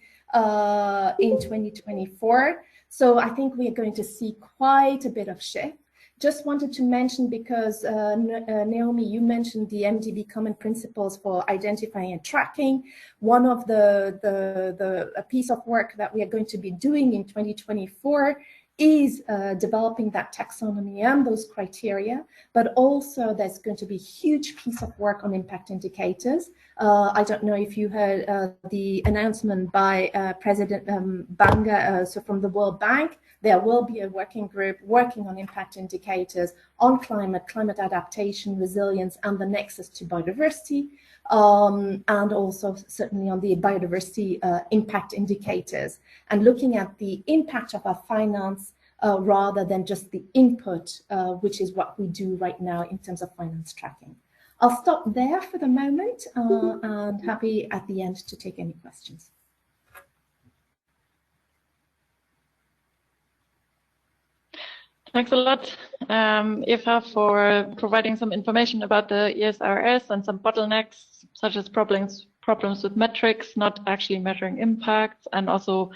in 2024. So I think we are going to see quite a bit of shift. Just wanted to mention, because Naomi, you mentioned the MDB common principles for identifying and tracking. One of a piece of work that we are going to be doing in 2024 is developing that taxonomy and those criteria, but also there's going to be a huge piece of work on impact indicators. I don't know if you heard the announcement by President Banga, so from the World Bank. There will be a working group working on impact indicators on climate adaptation, resilience, and the nexus to biodiversity, and also certainly on the biodiversity impact indicators, and looking at the impact of our finance rather than just the input, which is what we do right now in terms of finance tracking. I'll stop there for the moment and happy at the end to take any questions.
Thanks a lot, Eva, for providing some information about the ESRS and some bottlenecks, such as problems with metrics, not actually measuring impacts, and also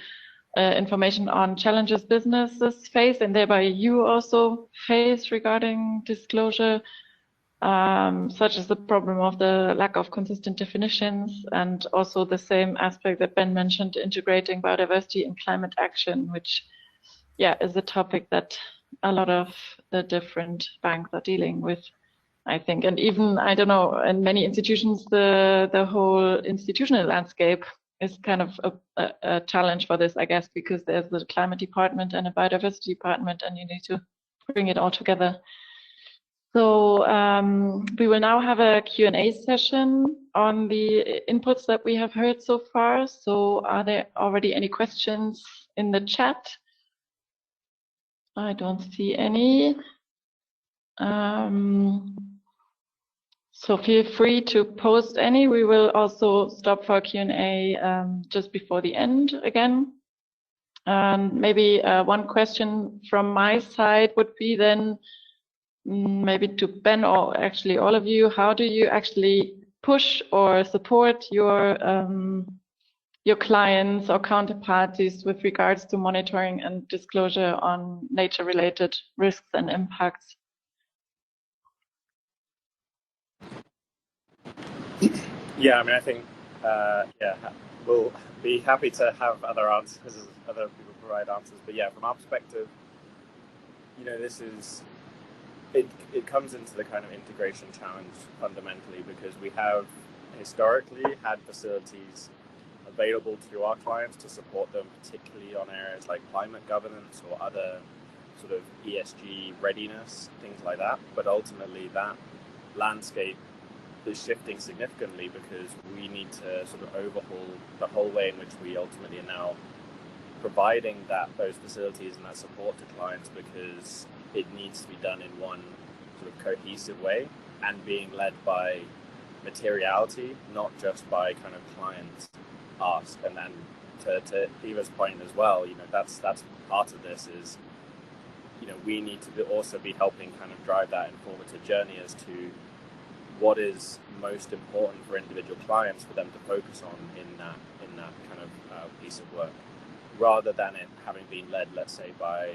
information on challenges businesses face and thereby you also face regarding disclosure, such as the problem of the lack of consistent definitions, and also the same aspect that Ben mentioned, integrating biodiversity in climate action, which, yeah, is a topic that a lot of the different banks are dealing with, I think. And even, I don't know, in many institutions, the whole institutional landscape is kind of a challenge for this, I guess, because there's the climate department and a biodiversity department, and you need to bring it all together. So we will now have a Q&A session on the inputs that we have heard so far. So are there already any questions in the chat? I don't see any. So feel free to post any. We will also stop for Q&A just before the end again. And maybe one question from my side would be then maybe to Ben, or actually all of you, how do you actually push or support your clients or counterparties with regards to monitoring and disclosure on nature-related risks and impacts?
Yeah, I mean, I think, yeah, we'll be happy to have other answers, other people provide answers. But yeah, from our perspective, you know, this is, it comes into the kind of integration challenge fundamentally because we have historically had facilities available to our clients to support them, particularly on areas like climate governance or other sort of ESG readiness, things like that. But ultimately that landscape is shifting significantly because we need to sort of overhaul the whole way in which we ultimately are now providing those facilities and that support to clients, because it needs to be done in one sort of cohesive way and being led by materiality, not just by kind of client ask. And then to Eva's point as well, you know, that's part of this is, you know, we need to also be helping kind of drive that informative journey as to what is most important for individual clients for them to focus on in that kind of piece of work, rather than it having been led, let's say, by,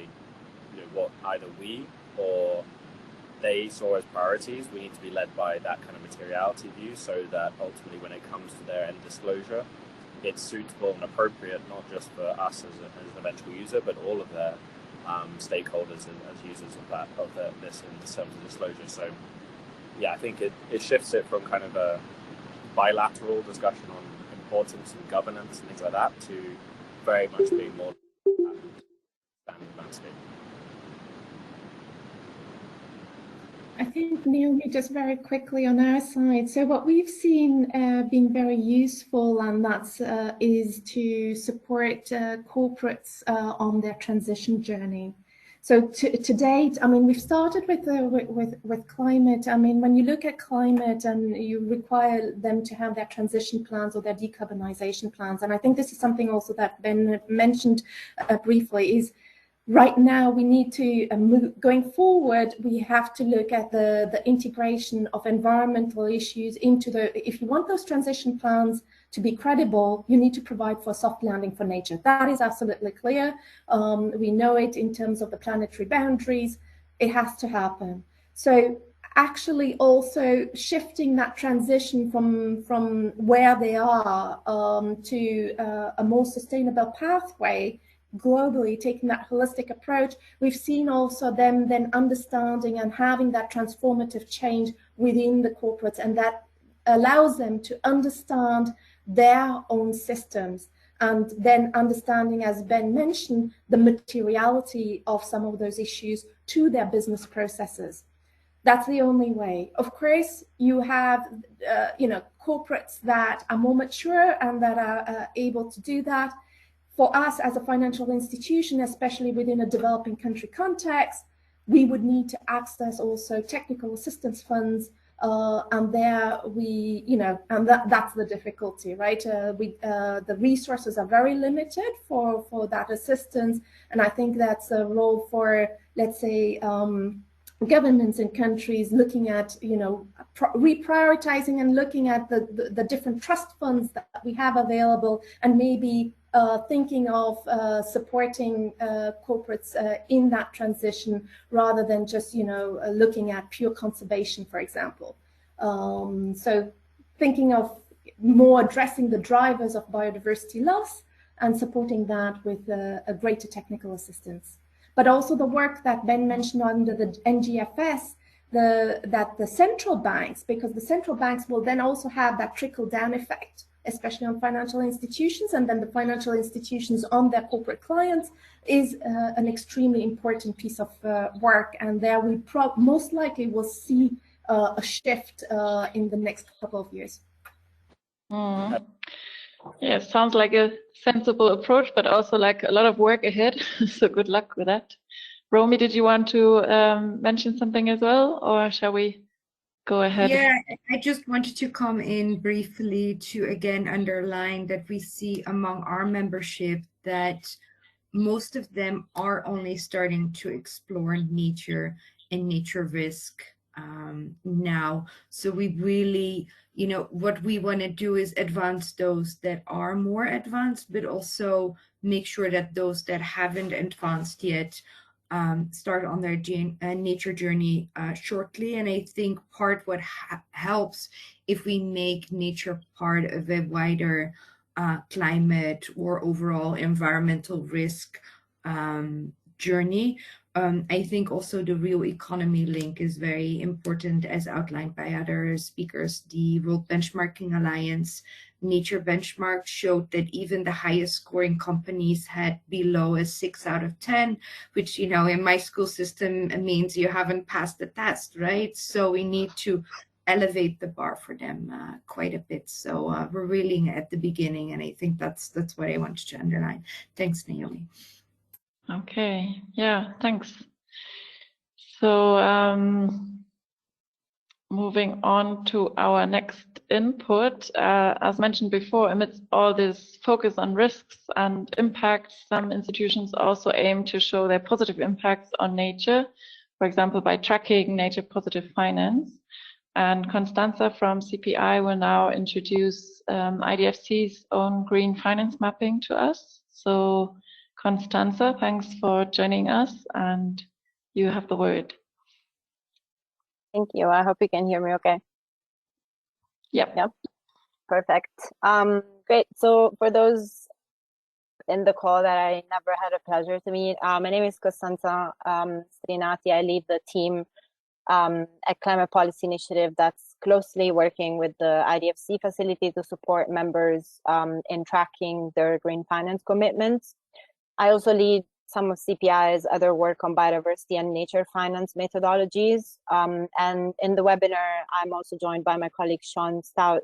you know, what either we or they saw as priorities. We need to be led by that kind of materiality view, so that ultimately when it comes to their end disclosure, it's suitable and appropriate, not just for us as an eventual user, but all of their stakeholders as users of this in terms of disclosure. So yeah, I think it shifts it from kind of a bilateral discussion on importance and governance and things like that to very much being more standard landscape.
I think, Naomi, just very quickly on our side. So what we've seen being very useful, and that's is to support corporates on their transition journey. So to date, I mean, we've started with climate. I mean, when you look at climate and you require them to have their transition plans or their decarbonization plans, and I think this is something also that Ben mentioned briefly, is right now we need to going forward, we have to look at the integration of environmental issues into if you want those transition plans to be credible, you need to provide for a soft landing for nature. That is absolutely clear. We know it in terms of the planetary boundaries. It has to happen. So actually also shifting that transition from where they are to a more sustainable pathway globally, taking that holistic approach. We've seen also them then understanding and having that transformative change within the corporates, and that allows them to understand their own systems, and then understanding, as Ben mentioned, the materiality of some of those issues to their business processes. That's the only way. Of course, you have corporates that are more mature and that are able to do that. For us as a financial institution, especially within a developing country context, we would need to access also technical assistance funds, and there we, and that's the difficulty, right? The resources are very limited for that assistance, and I think that's a role for, let's say, governments in countries looking at, reprioritizing and looking at the different trust funds that we have available, and maybe thinking of supporting corporates in that transition, rather than just, looking at pure conservation, for example. So thinking of more addressing the drivers of biodiversity loss and supporting that with a greater technical assistance. But also the work that Ben mentioned under the NGFS, that the central banks, because the central banks will then also have that trickle-down effect, especially on financial institutions, and then the financial institutions on their corporate clients, is an extremely important piece of work. And there we most likely will see a shift in the next couple of years.
Mm. Yeah, sounds like a sensible approach, but also like a lot of work ahead. So good luck with that. Romy, did you want to mention something as well, or shall we go ahead?
Yeah, I just wanted to come in briefly to again underline that we see among our membership that most of them are only starting to explore nature and nature risk now. So we really, what we want to do is advance those that are more advanced, but also make sure that those that haven't advanced yet start on their nature journey shortly. And I think what helps if we make nature part of a wider climate or overall environmental risk journey. I think also the real economy link is very important, as outlined by other speakers. The World Benchmarking Alliance Nature Benchmark showed that even the highest scoring companies had below a 6 out of 10, which, you know, in my school system means you haven't passed the test, right? So we need to elevate the bar for them quite a bit. So we're really at the beginning, and I think that's what I wanted to underline. Thanks, Naomi.
Okay, yeah, thanks. So moving on to our next input, as mentioned before, amidst all this focus on risks and impacts, some institutions also aim to show their positive impacts on nature, for example, by tracking nature positive finance. And Constanza from CPI will now introduce IDFC's own green finance mapping to us. So Constanza, thanks for joining us, and you have the word.
Thank you. I hope you can hear me okay.
Yep.
Perfect. Great. So for those in the call that I never had a pleasure to meet, my name is Costanza Strinati. I lead the team at Climate Policy Initiative that's closely working with the IDFC facility to support members in tracking their green finance commitments. I also lead some of CPI's other work on biodiversity and nature finance methodologies. And in the webinar, I'm also joined by my colleagues Sean Stout,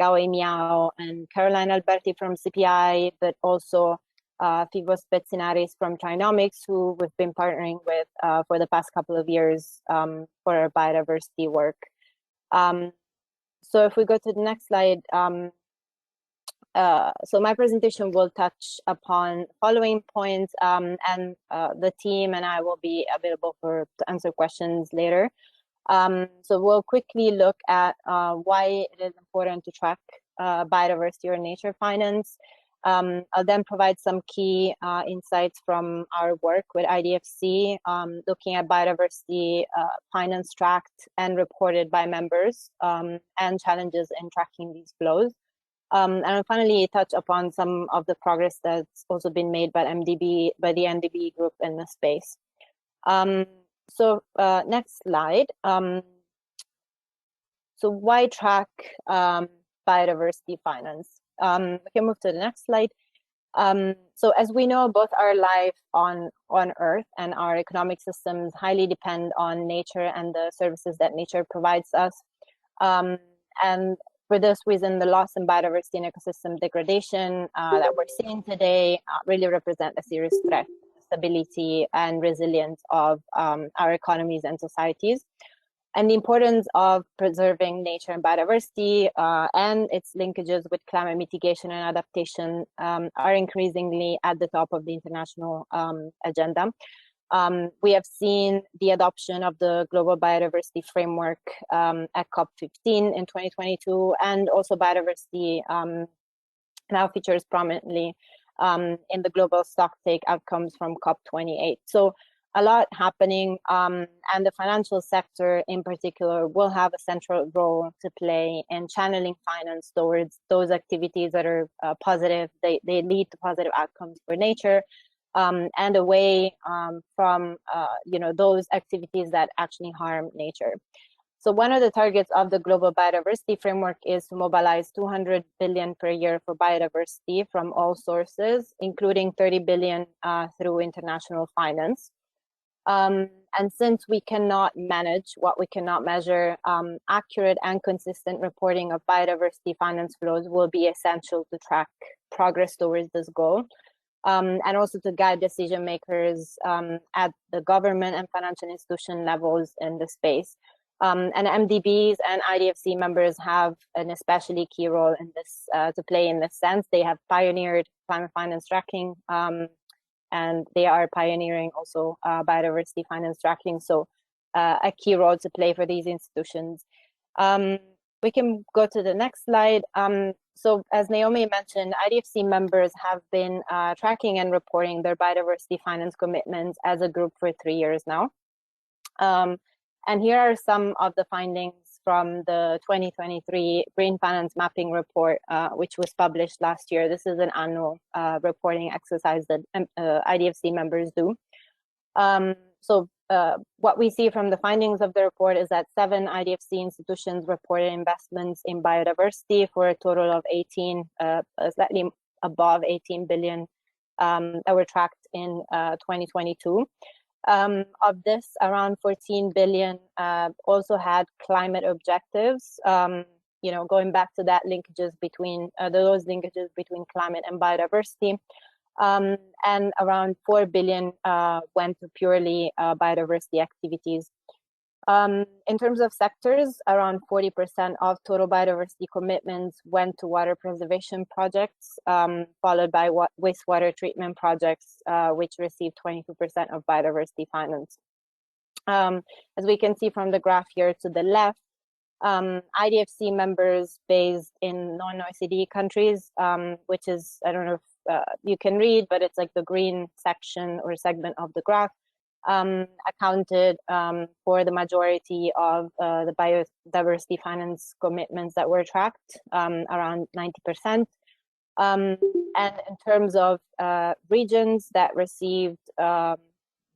Gaoi Miao, and Caroline Alberti from CPI, but also Figo Spezzinaris from Trinomics, who we've been partnering with for the past couple of years for our biodiversity work. So if we go to the next slide, so my presentation will touch upon following points, and the team and I will be available to answer questions later. So we'll quickly look at why it is important to track biodiversity or nature finance. I'll then provide some key insights from our work with IDFC, looking at biodiversity finance tracked and reported by members, and challenges in tracking these flows. And I'll finally touch upon some of the progress that's also been made by the NDB group in the space. So next slide. So why track biodiversity finance? We can move to the next slide. So as we know, both our life on Earth and our economic systems highly depend on nature and the services that nature provides us. And for this reason, the loss in biodiversity and ecosystem degradation that we're seeing today really represent a serious threat to the stability and resilience of our economies and societies. And the importance of preserving nature and biodiversity and its linkages with climate mitigation and adaptation are increasingly at the top of the international agenda. We have seen the adoption of the Global Biodiversity Framework at COP15 in 2022, and also biodiversity now features prominently in the global stocktake outcomes from COP28. So a lot happening, and the financial sector in particular will have a central role to play in channeling finance towards those activities that are positive. They lead to positive outcomes for nature, and away from those activities that actually harm nature. So one of the targets of the Global Biodiversity Framework is to mobilize 200 billion per year for biodiversity from all sources, including 30 billion through international finance. And since we cannot manage what we cannot measure, accurate and consistent reporting of biodiversity finance flows will be essential to track progress towards this goal, and also to guide decision makers at the government and financial institution levels in the space. And MDBs and IDFC members have an especially key role in this to play in this sense. They have pioneered climate finance tracking, and they are pioneering also biodiversity finance tracking. So a key role to play for these institutions. We can go to the next slide. So as Naomi mentioned, IDFC members have been tracking and reporting their biodiversity finance commitments as a group for 3 years now. And here are some of the findings from the 2023 Green Finance Mapping Report, which was published last year. This is an annual reporting exercise that IDFC members do. What we see from the findings of the report is that 7 IDFC institutions reported investments in biodiversity for a total of 18, slightly above 18 billion that were tracked in 2022. Of this, around 14 billion also had climate objectives. Going back to that linkages between those linkages between climate and biodiversity, and around 4 billion went to purely biodiversity activities. In terms of sectors, around 40% of total biodiversity commitments went to water preservation projects, followed by wastewater treatment projects, which received 22% of biodiversity finance. As we can see from the graph here to the left, IDFC members based in non-OECD countries, which is, I don't know if you can read, but it's like the green section or segment of the graph, accounted for the majority of the biodiversity finance commitments that were tracked, around 90%. And in terms of regions that received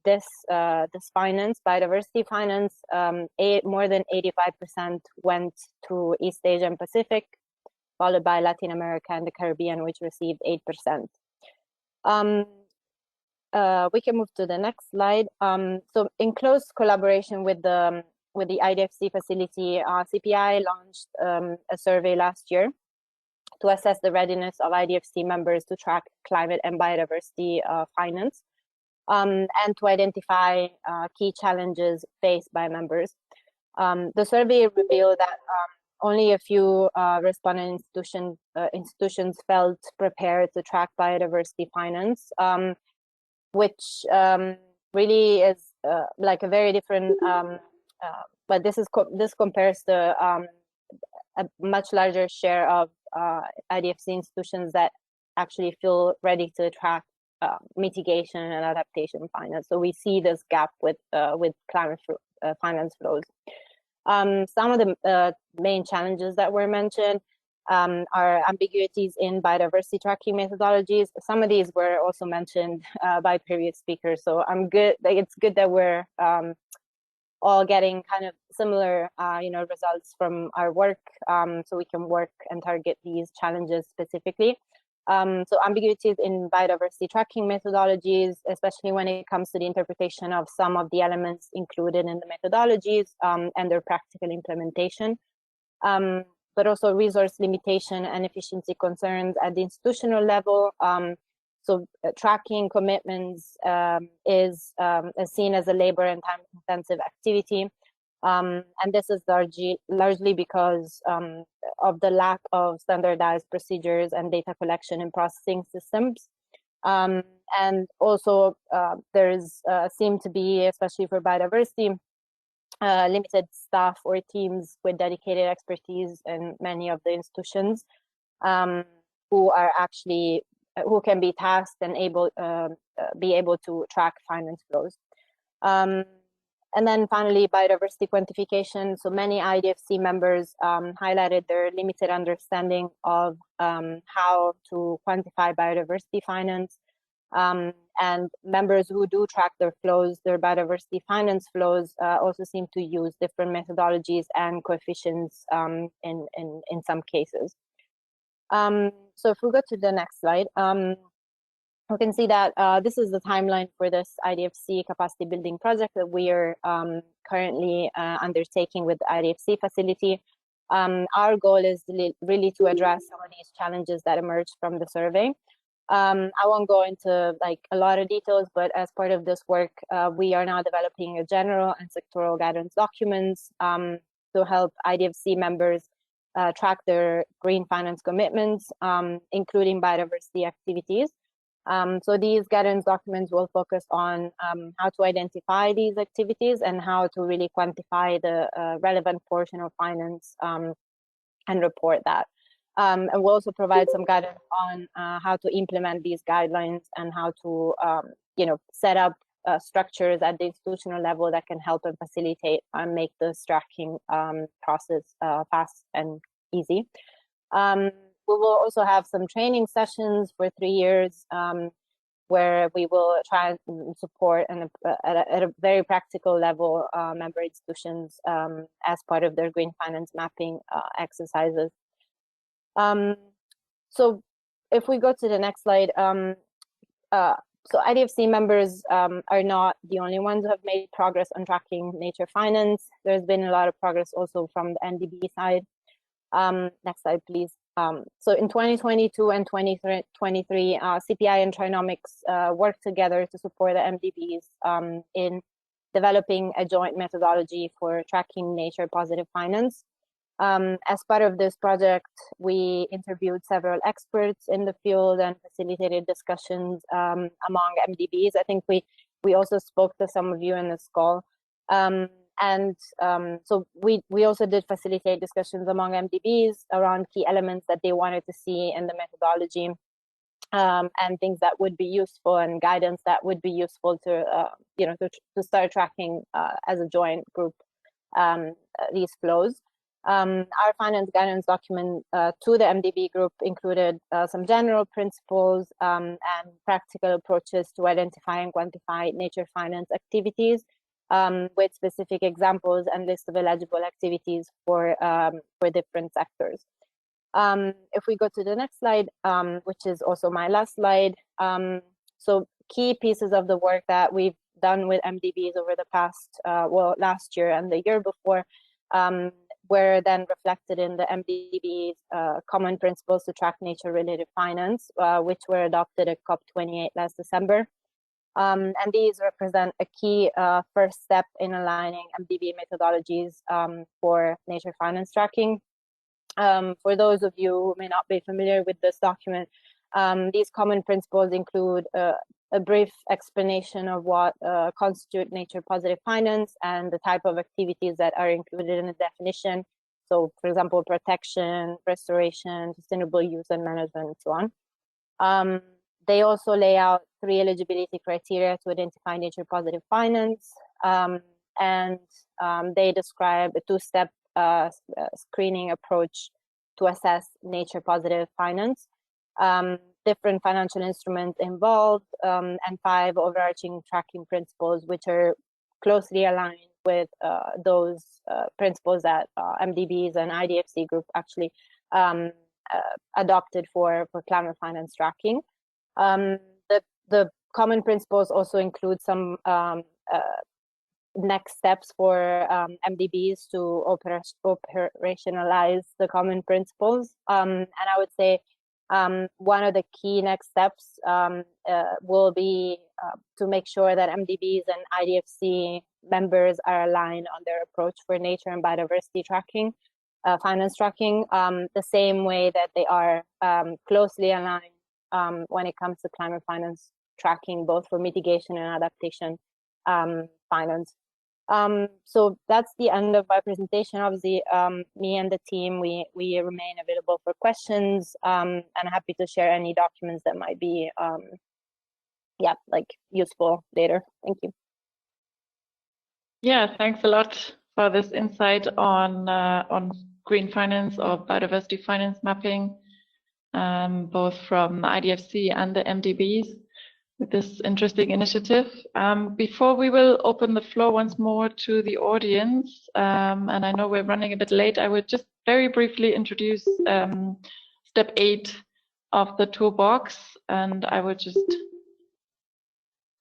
this finance, biodiversity finance, more than 85% went to East Asia and Pacific, followed by Latin America and the Caribbean, which received 8%. We can move to the next slide. So in close collaboration with the IDFC facility, CPI launched a survey last year to assess the readiness of IDFC members to track climate and biodiversity finance, and to identify key challenges faced by members. The survey revealed that only a few respondent institutions felt prepared to track biodiversity finance, which really is like a very different, but this compares to a much larger share of IDFC institutions that actually feel ready to track mitigation and adaptation finance. So we see this gap with climate finance flows. Some of the main challenges that were mentioned are ambiguities in biodiversity tracking methodologies. Some of these were also mentioned by previous speakers. So it's good that we're all getting kind of similar results from our work, so we can work and target these challenges specifically. So ambiguities in biodiversity tracking methodologies, especially when it comes to the interpretation of some of the elements included in the methodologies and their practical implementation. But also resource limitation and efficiency concerns at the institutional level. So tracking commitments is seen as a labor and time-intensive activity. And this is largely because of the lack of standardized procedures and data collection and processing systems. And also there's seem to be, especially for biodiversity, limited staff or teams with dedicated expertise in many of the institutions who can be tasked and be able to track finance flows. And then finally, biodiversity quantification. So many IDFC members highlighted their limited understanding of how to quantify biodiversity finance. And members who do track their flows, their biodiversity finance flows, also seem to use different methodologies and coefficients in some cases. So if we go to the next slide, we can see that this is the timeline for this IDFC capacity building project that we are currently undertaking with the IDFC facility. Our goal is really to address some of these challenges that emerged from the survey. I won't go into like a lot of details, but as part of this work, we are now developing a general and sectoral guidance documents to help IDFC members track their green finance commitments, including biodiversity activities. So these guidance documents will focus on how to identify these activities and how to really quantify the relevant portion of finance and report that. And we'll also provide some guidance on how to implement these guidelines and how to set up structures at the institutional level that can help and facilitate and make this tracking process fast and easy. We will also have some training sessions for 3 years where we will try and support and at a very practical level member institutions as part of their green finance mapping exercises. So if we go to the next slide, so IDFC members are not the only ones who have made progress on tracking nature finance. There's been a lot of progress also from the MDB side. Next slide, please. So in 2022 and 2023, CPI and Trinomics worked together to support the MDBs in developing a joint methodology for tracking nature positive finance. As part of this project, we interviewed several experts in the field and facilitated discussions among MDBs. I think we also spoke to some of you in this call. So we also did facilitate discussions among MDBs around key elements that they wanted to see in the methodology and things that would be useful and guidance that would be useful to to start tracking as a joint group these flows. Our finance guidance document to the MDB group included some general principles and practical approaches to identify and quantify nature finance activities with specific examples and list of eligible activities for different sectors. If we go to the next slide, which is also my last slide, so key pieces of the work that we've done with MDBs over the past, last year and the year before, were then reflected in the MDB's common principles to track nature-related finance, which were adopted at COP28 last December. And these represent a key first step in aligning MDB methodologies for nature finance tracking. For those of you who may not be familiar with this document, these common principles include a brief explanation of what constitute nature positive finance and the type of activities that are included in the definition. So, for example, protection, restoration, sustainable use and management, and so on. They also lay out 3 eligibility criteria to identify nature positive finance, and they describe a 2-step screening approach to assess nature positive finance, different financial instruments involved, and 5 overarching tracking principles, which are closely aligned with those principles that MDBs and IDFC group actually adopted for climate finance tracking. The common principles also include some next steps for MDBs to operationalize the common principles. And I would say one of the key next steps will be to make sure that MDBs and IDFC members are aligned on their approach for nature and biodiversity tracking, finance tracking, the same way that they are closely aligned when it comes to climate finance tracking, both for mitigation and adaptation finance. So that's the end of my presentation. Obviously, me and the team, we remain available for questions, and happy to share any documents that might be, useful later. Thank you.
Yeah, thanks a lot for this insight on green finance or biodiversity finance mapping, both from IDFC and the MDBs. With this interesting initiative. Before we will open the floor once more to the audience, and I know we're running a bit late, I would just very briefly introduce step 8 of the toolbox, and I would just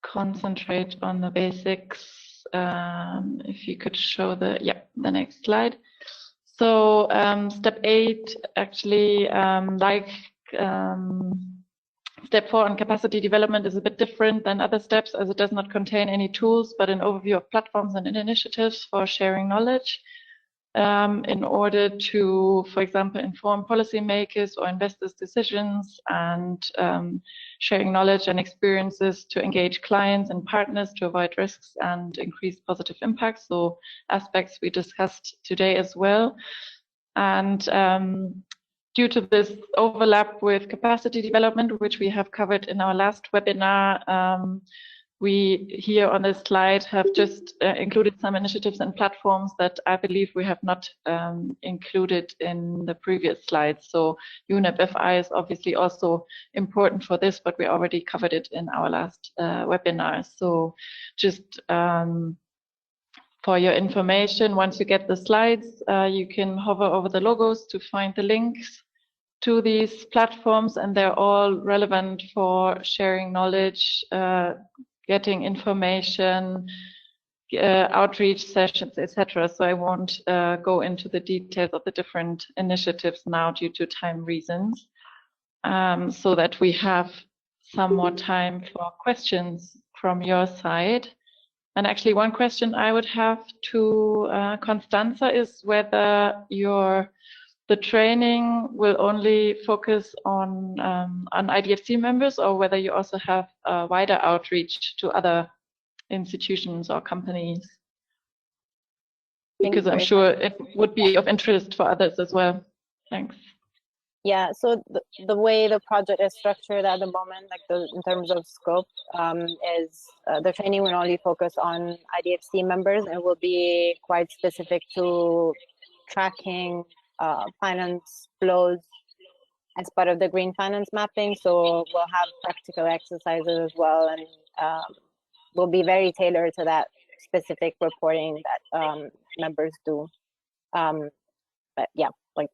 concentrate on the basics. If you could show the next slide. So step 8 actually, Step 4 on capacity development is a bit different than other steps, as it does not contain any tools, but an overview of platforms and initiatives for sharing knowledge in order to, for example, inform policymakers or investors' decisions, and sharing knowledge and experiences to engage clients and partners to avoid risks and increase positive impacts. So aspects we discussed today as well. And due to this overlap with capacity development, which we have covered in our last webinar, we here on this slide have just included some initiatives and platforms that I believe we have not included in the previous slides. So UNEP FI is obviously also important for this, but we already covered it in our last webinar. So just for your information, once you get the slides, you can hover over the logos to find the links to these platforms, and they're all relevant for sharing knowledge, getting information, outreach sessions, etc. So I won't go into the details of the different initiatives now due to time reasons, so that we have some more time for questions from your side. And actually, one question I would have to Constanza is whether the training will only focus on IDFC members, or whether you also have a wider outreach to other institutions or companies, because I'm sure it would be of interest for others as well. Thanks.
Yeah, so the way the project is structured at the moment, like in terms of scope, is the training will only focus on IDFC members and will be quite specific to tracking finance flows as part of the green finance mapping. So we'll have practical exercises as well, and will be very tailored to that specific reporting that members do. But yeah, like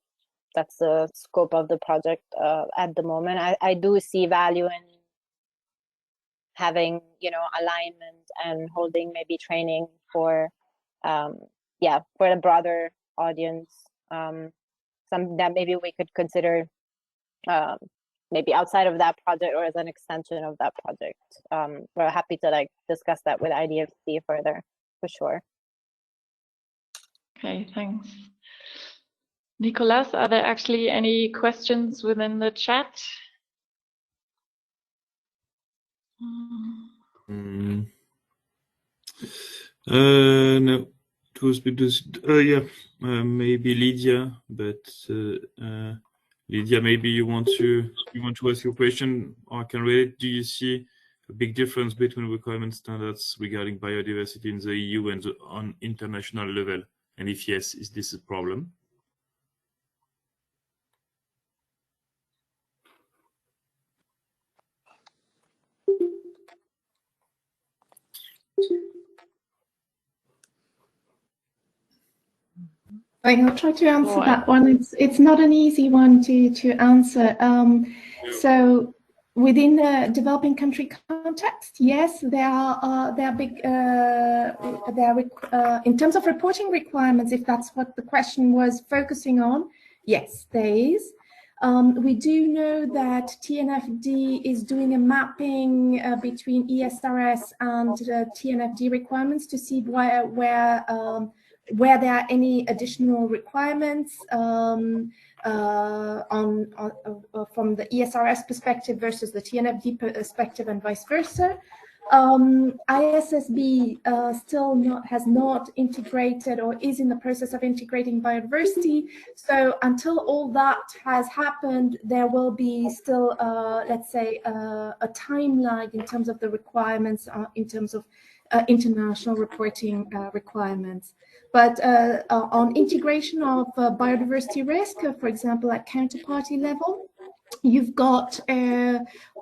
that's the scope of the project at the moment. I do see value in having, you know, alignment and holding maybe training for for a broader audience. Some that maybe we could consider maybe outside of that project or as an extension of that project. We're happy to like discuss that with IDFC further, for sure.
Okay, thanks. Nicolas, are there actually any questions within the chat?
No, it was because maybe Lydia, but Lydia, maybe you want to ask your question, or I can read it. Do you see a big difference between requirement standards regarding biodiversity in the EU and on international level? And if yes, is this a problem?
I'll try to answer that one. It's not an easy one to answer. So within the developing country context, yes, there are big in terms of reporting requirements. If that's what the question was focusing on, yes, there is. We do know that TNFD is doing a mapping between ESRS and TNFD requirements to see where there are any additional requirements from the ESRS perspective versus the TNFD perspective and vice versa. ISSB still has not integrated or is in the process of integrating biodiversity. So until all that has happened, there will be still, let's say, a time lag in terms of the requirements, in terms of international reporting requirements. But on integration of biodiversity risk, for example, at counterparty level, you've got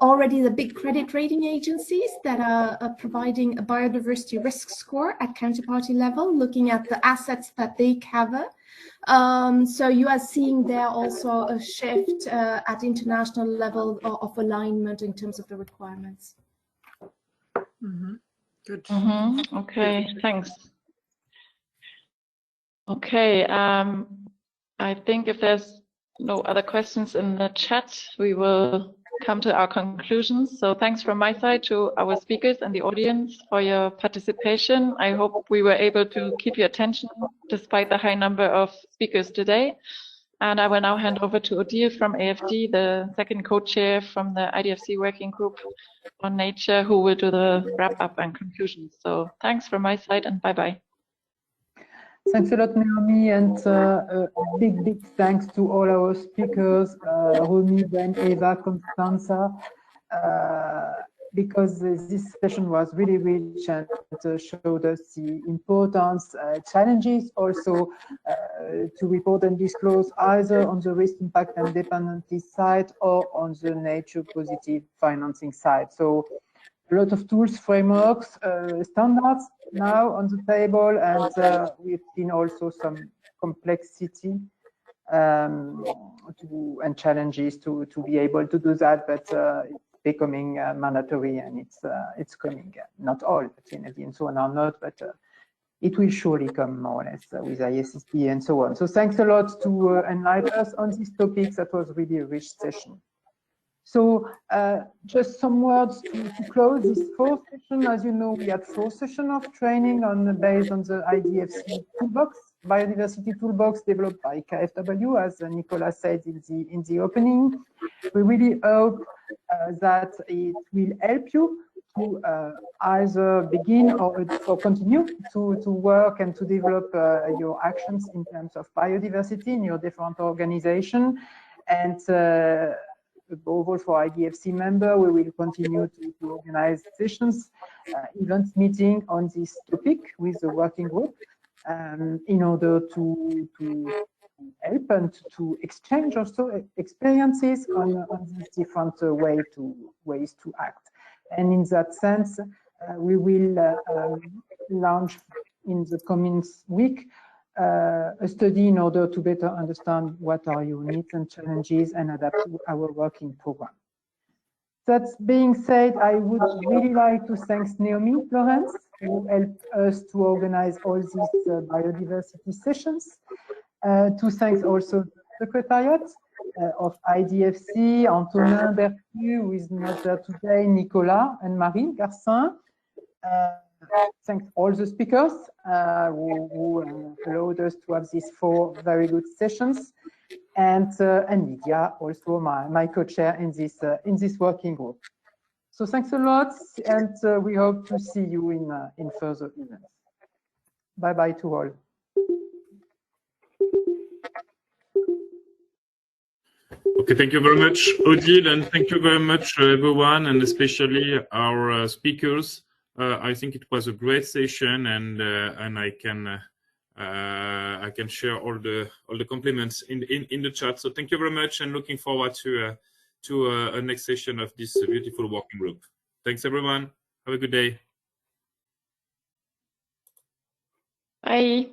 already the big credit rating agencies that are providing a biodiversity risk score at counterparty level, looking at the assets that they cover. So you are seeing there also a shift at international level of alignment in terms of the requirements.
Good.
Okay, thanks. Okay, I think if there's no other questions in the chat, we will come to our conclusions. So thanks from my side to our speakers and the audience for your participation. I hope we were able to keep your attention despite the high number of speakers today. And I will now hand over to Odile from AFD, the second co-chair from the IDFC working group on nature, who will do the wrap up and conclusions. So thanks from my side and bye-bye.
Thanks a lot, Naomi, and a big thanks to all our speakers, Romy, Ben, Eva, Constanza. because this session was really rich and showed us the importance, challenges also to report and disclose either on the risk, impact and dependency side or on the nature positive financing side. So a lot of tools, frameworks, standards now on the table, and we've seen also some complexity and challenges to be able to do that, but it's becoming mandatory, and it's coming. Not all, Kennedy and so on are not, but it will surely come more or less with ISSB and so on. So thanks a lot to enlighten us on these topics. That was really a rich session. So just some words to close this fourth session. As you know, we had 4 sessions of training based on the IDFC Toolbox, Biodiversity Toolbox developed by KfW, as Nicolas said in the opening. We really hope that it will help you to either begin or continue to work and to develop your actions in terms of biodiversity in your different organizations. And above all, for IDFC member, we will continue to organize sessions, events, meeting on this topic with the working group in order to help and to exchange also experiences on these different ways to act. And in that sense, we will launch in the coming week a study in order to better understand what are your needs and challenges and adapt to our working program. That being said, I would really like to thank Naomi Lawrence, who helped us to organize all these biodiversity sessions. To thank also the Secretariat of IDFC, Antonin Bertu, who is not there today, Nicolas and Marie Garcin. Thanks all the speakers who allowed us to have these 4 very good sessions, and Lydia, also my co-chair in this working group. So thanks a lot, and we hope to see you in further events. Bye bye to all.
Okay, thank you very much, Odile, and thank you very much, everyone, and especially our speakers. I think it was a great session, and I can share all the compliments in the chat. So thank you very much, and looking forward to a next session of this beautiful working group. Thanks, everyone. Have a good day.
Bye.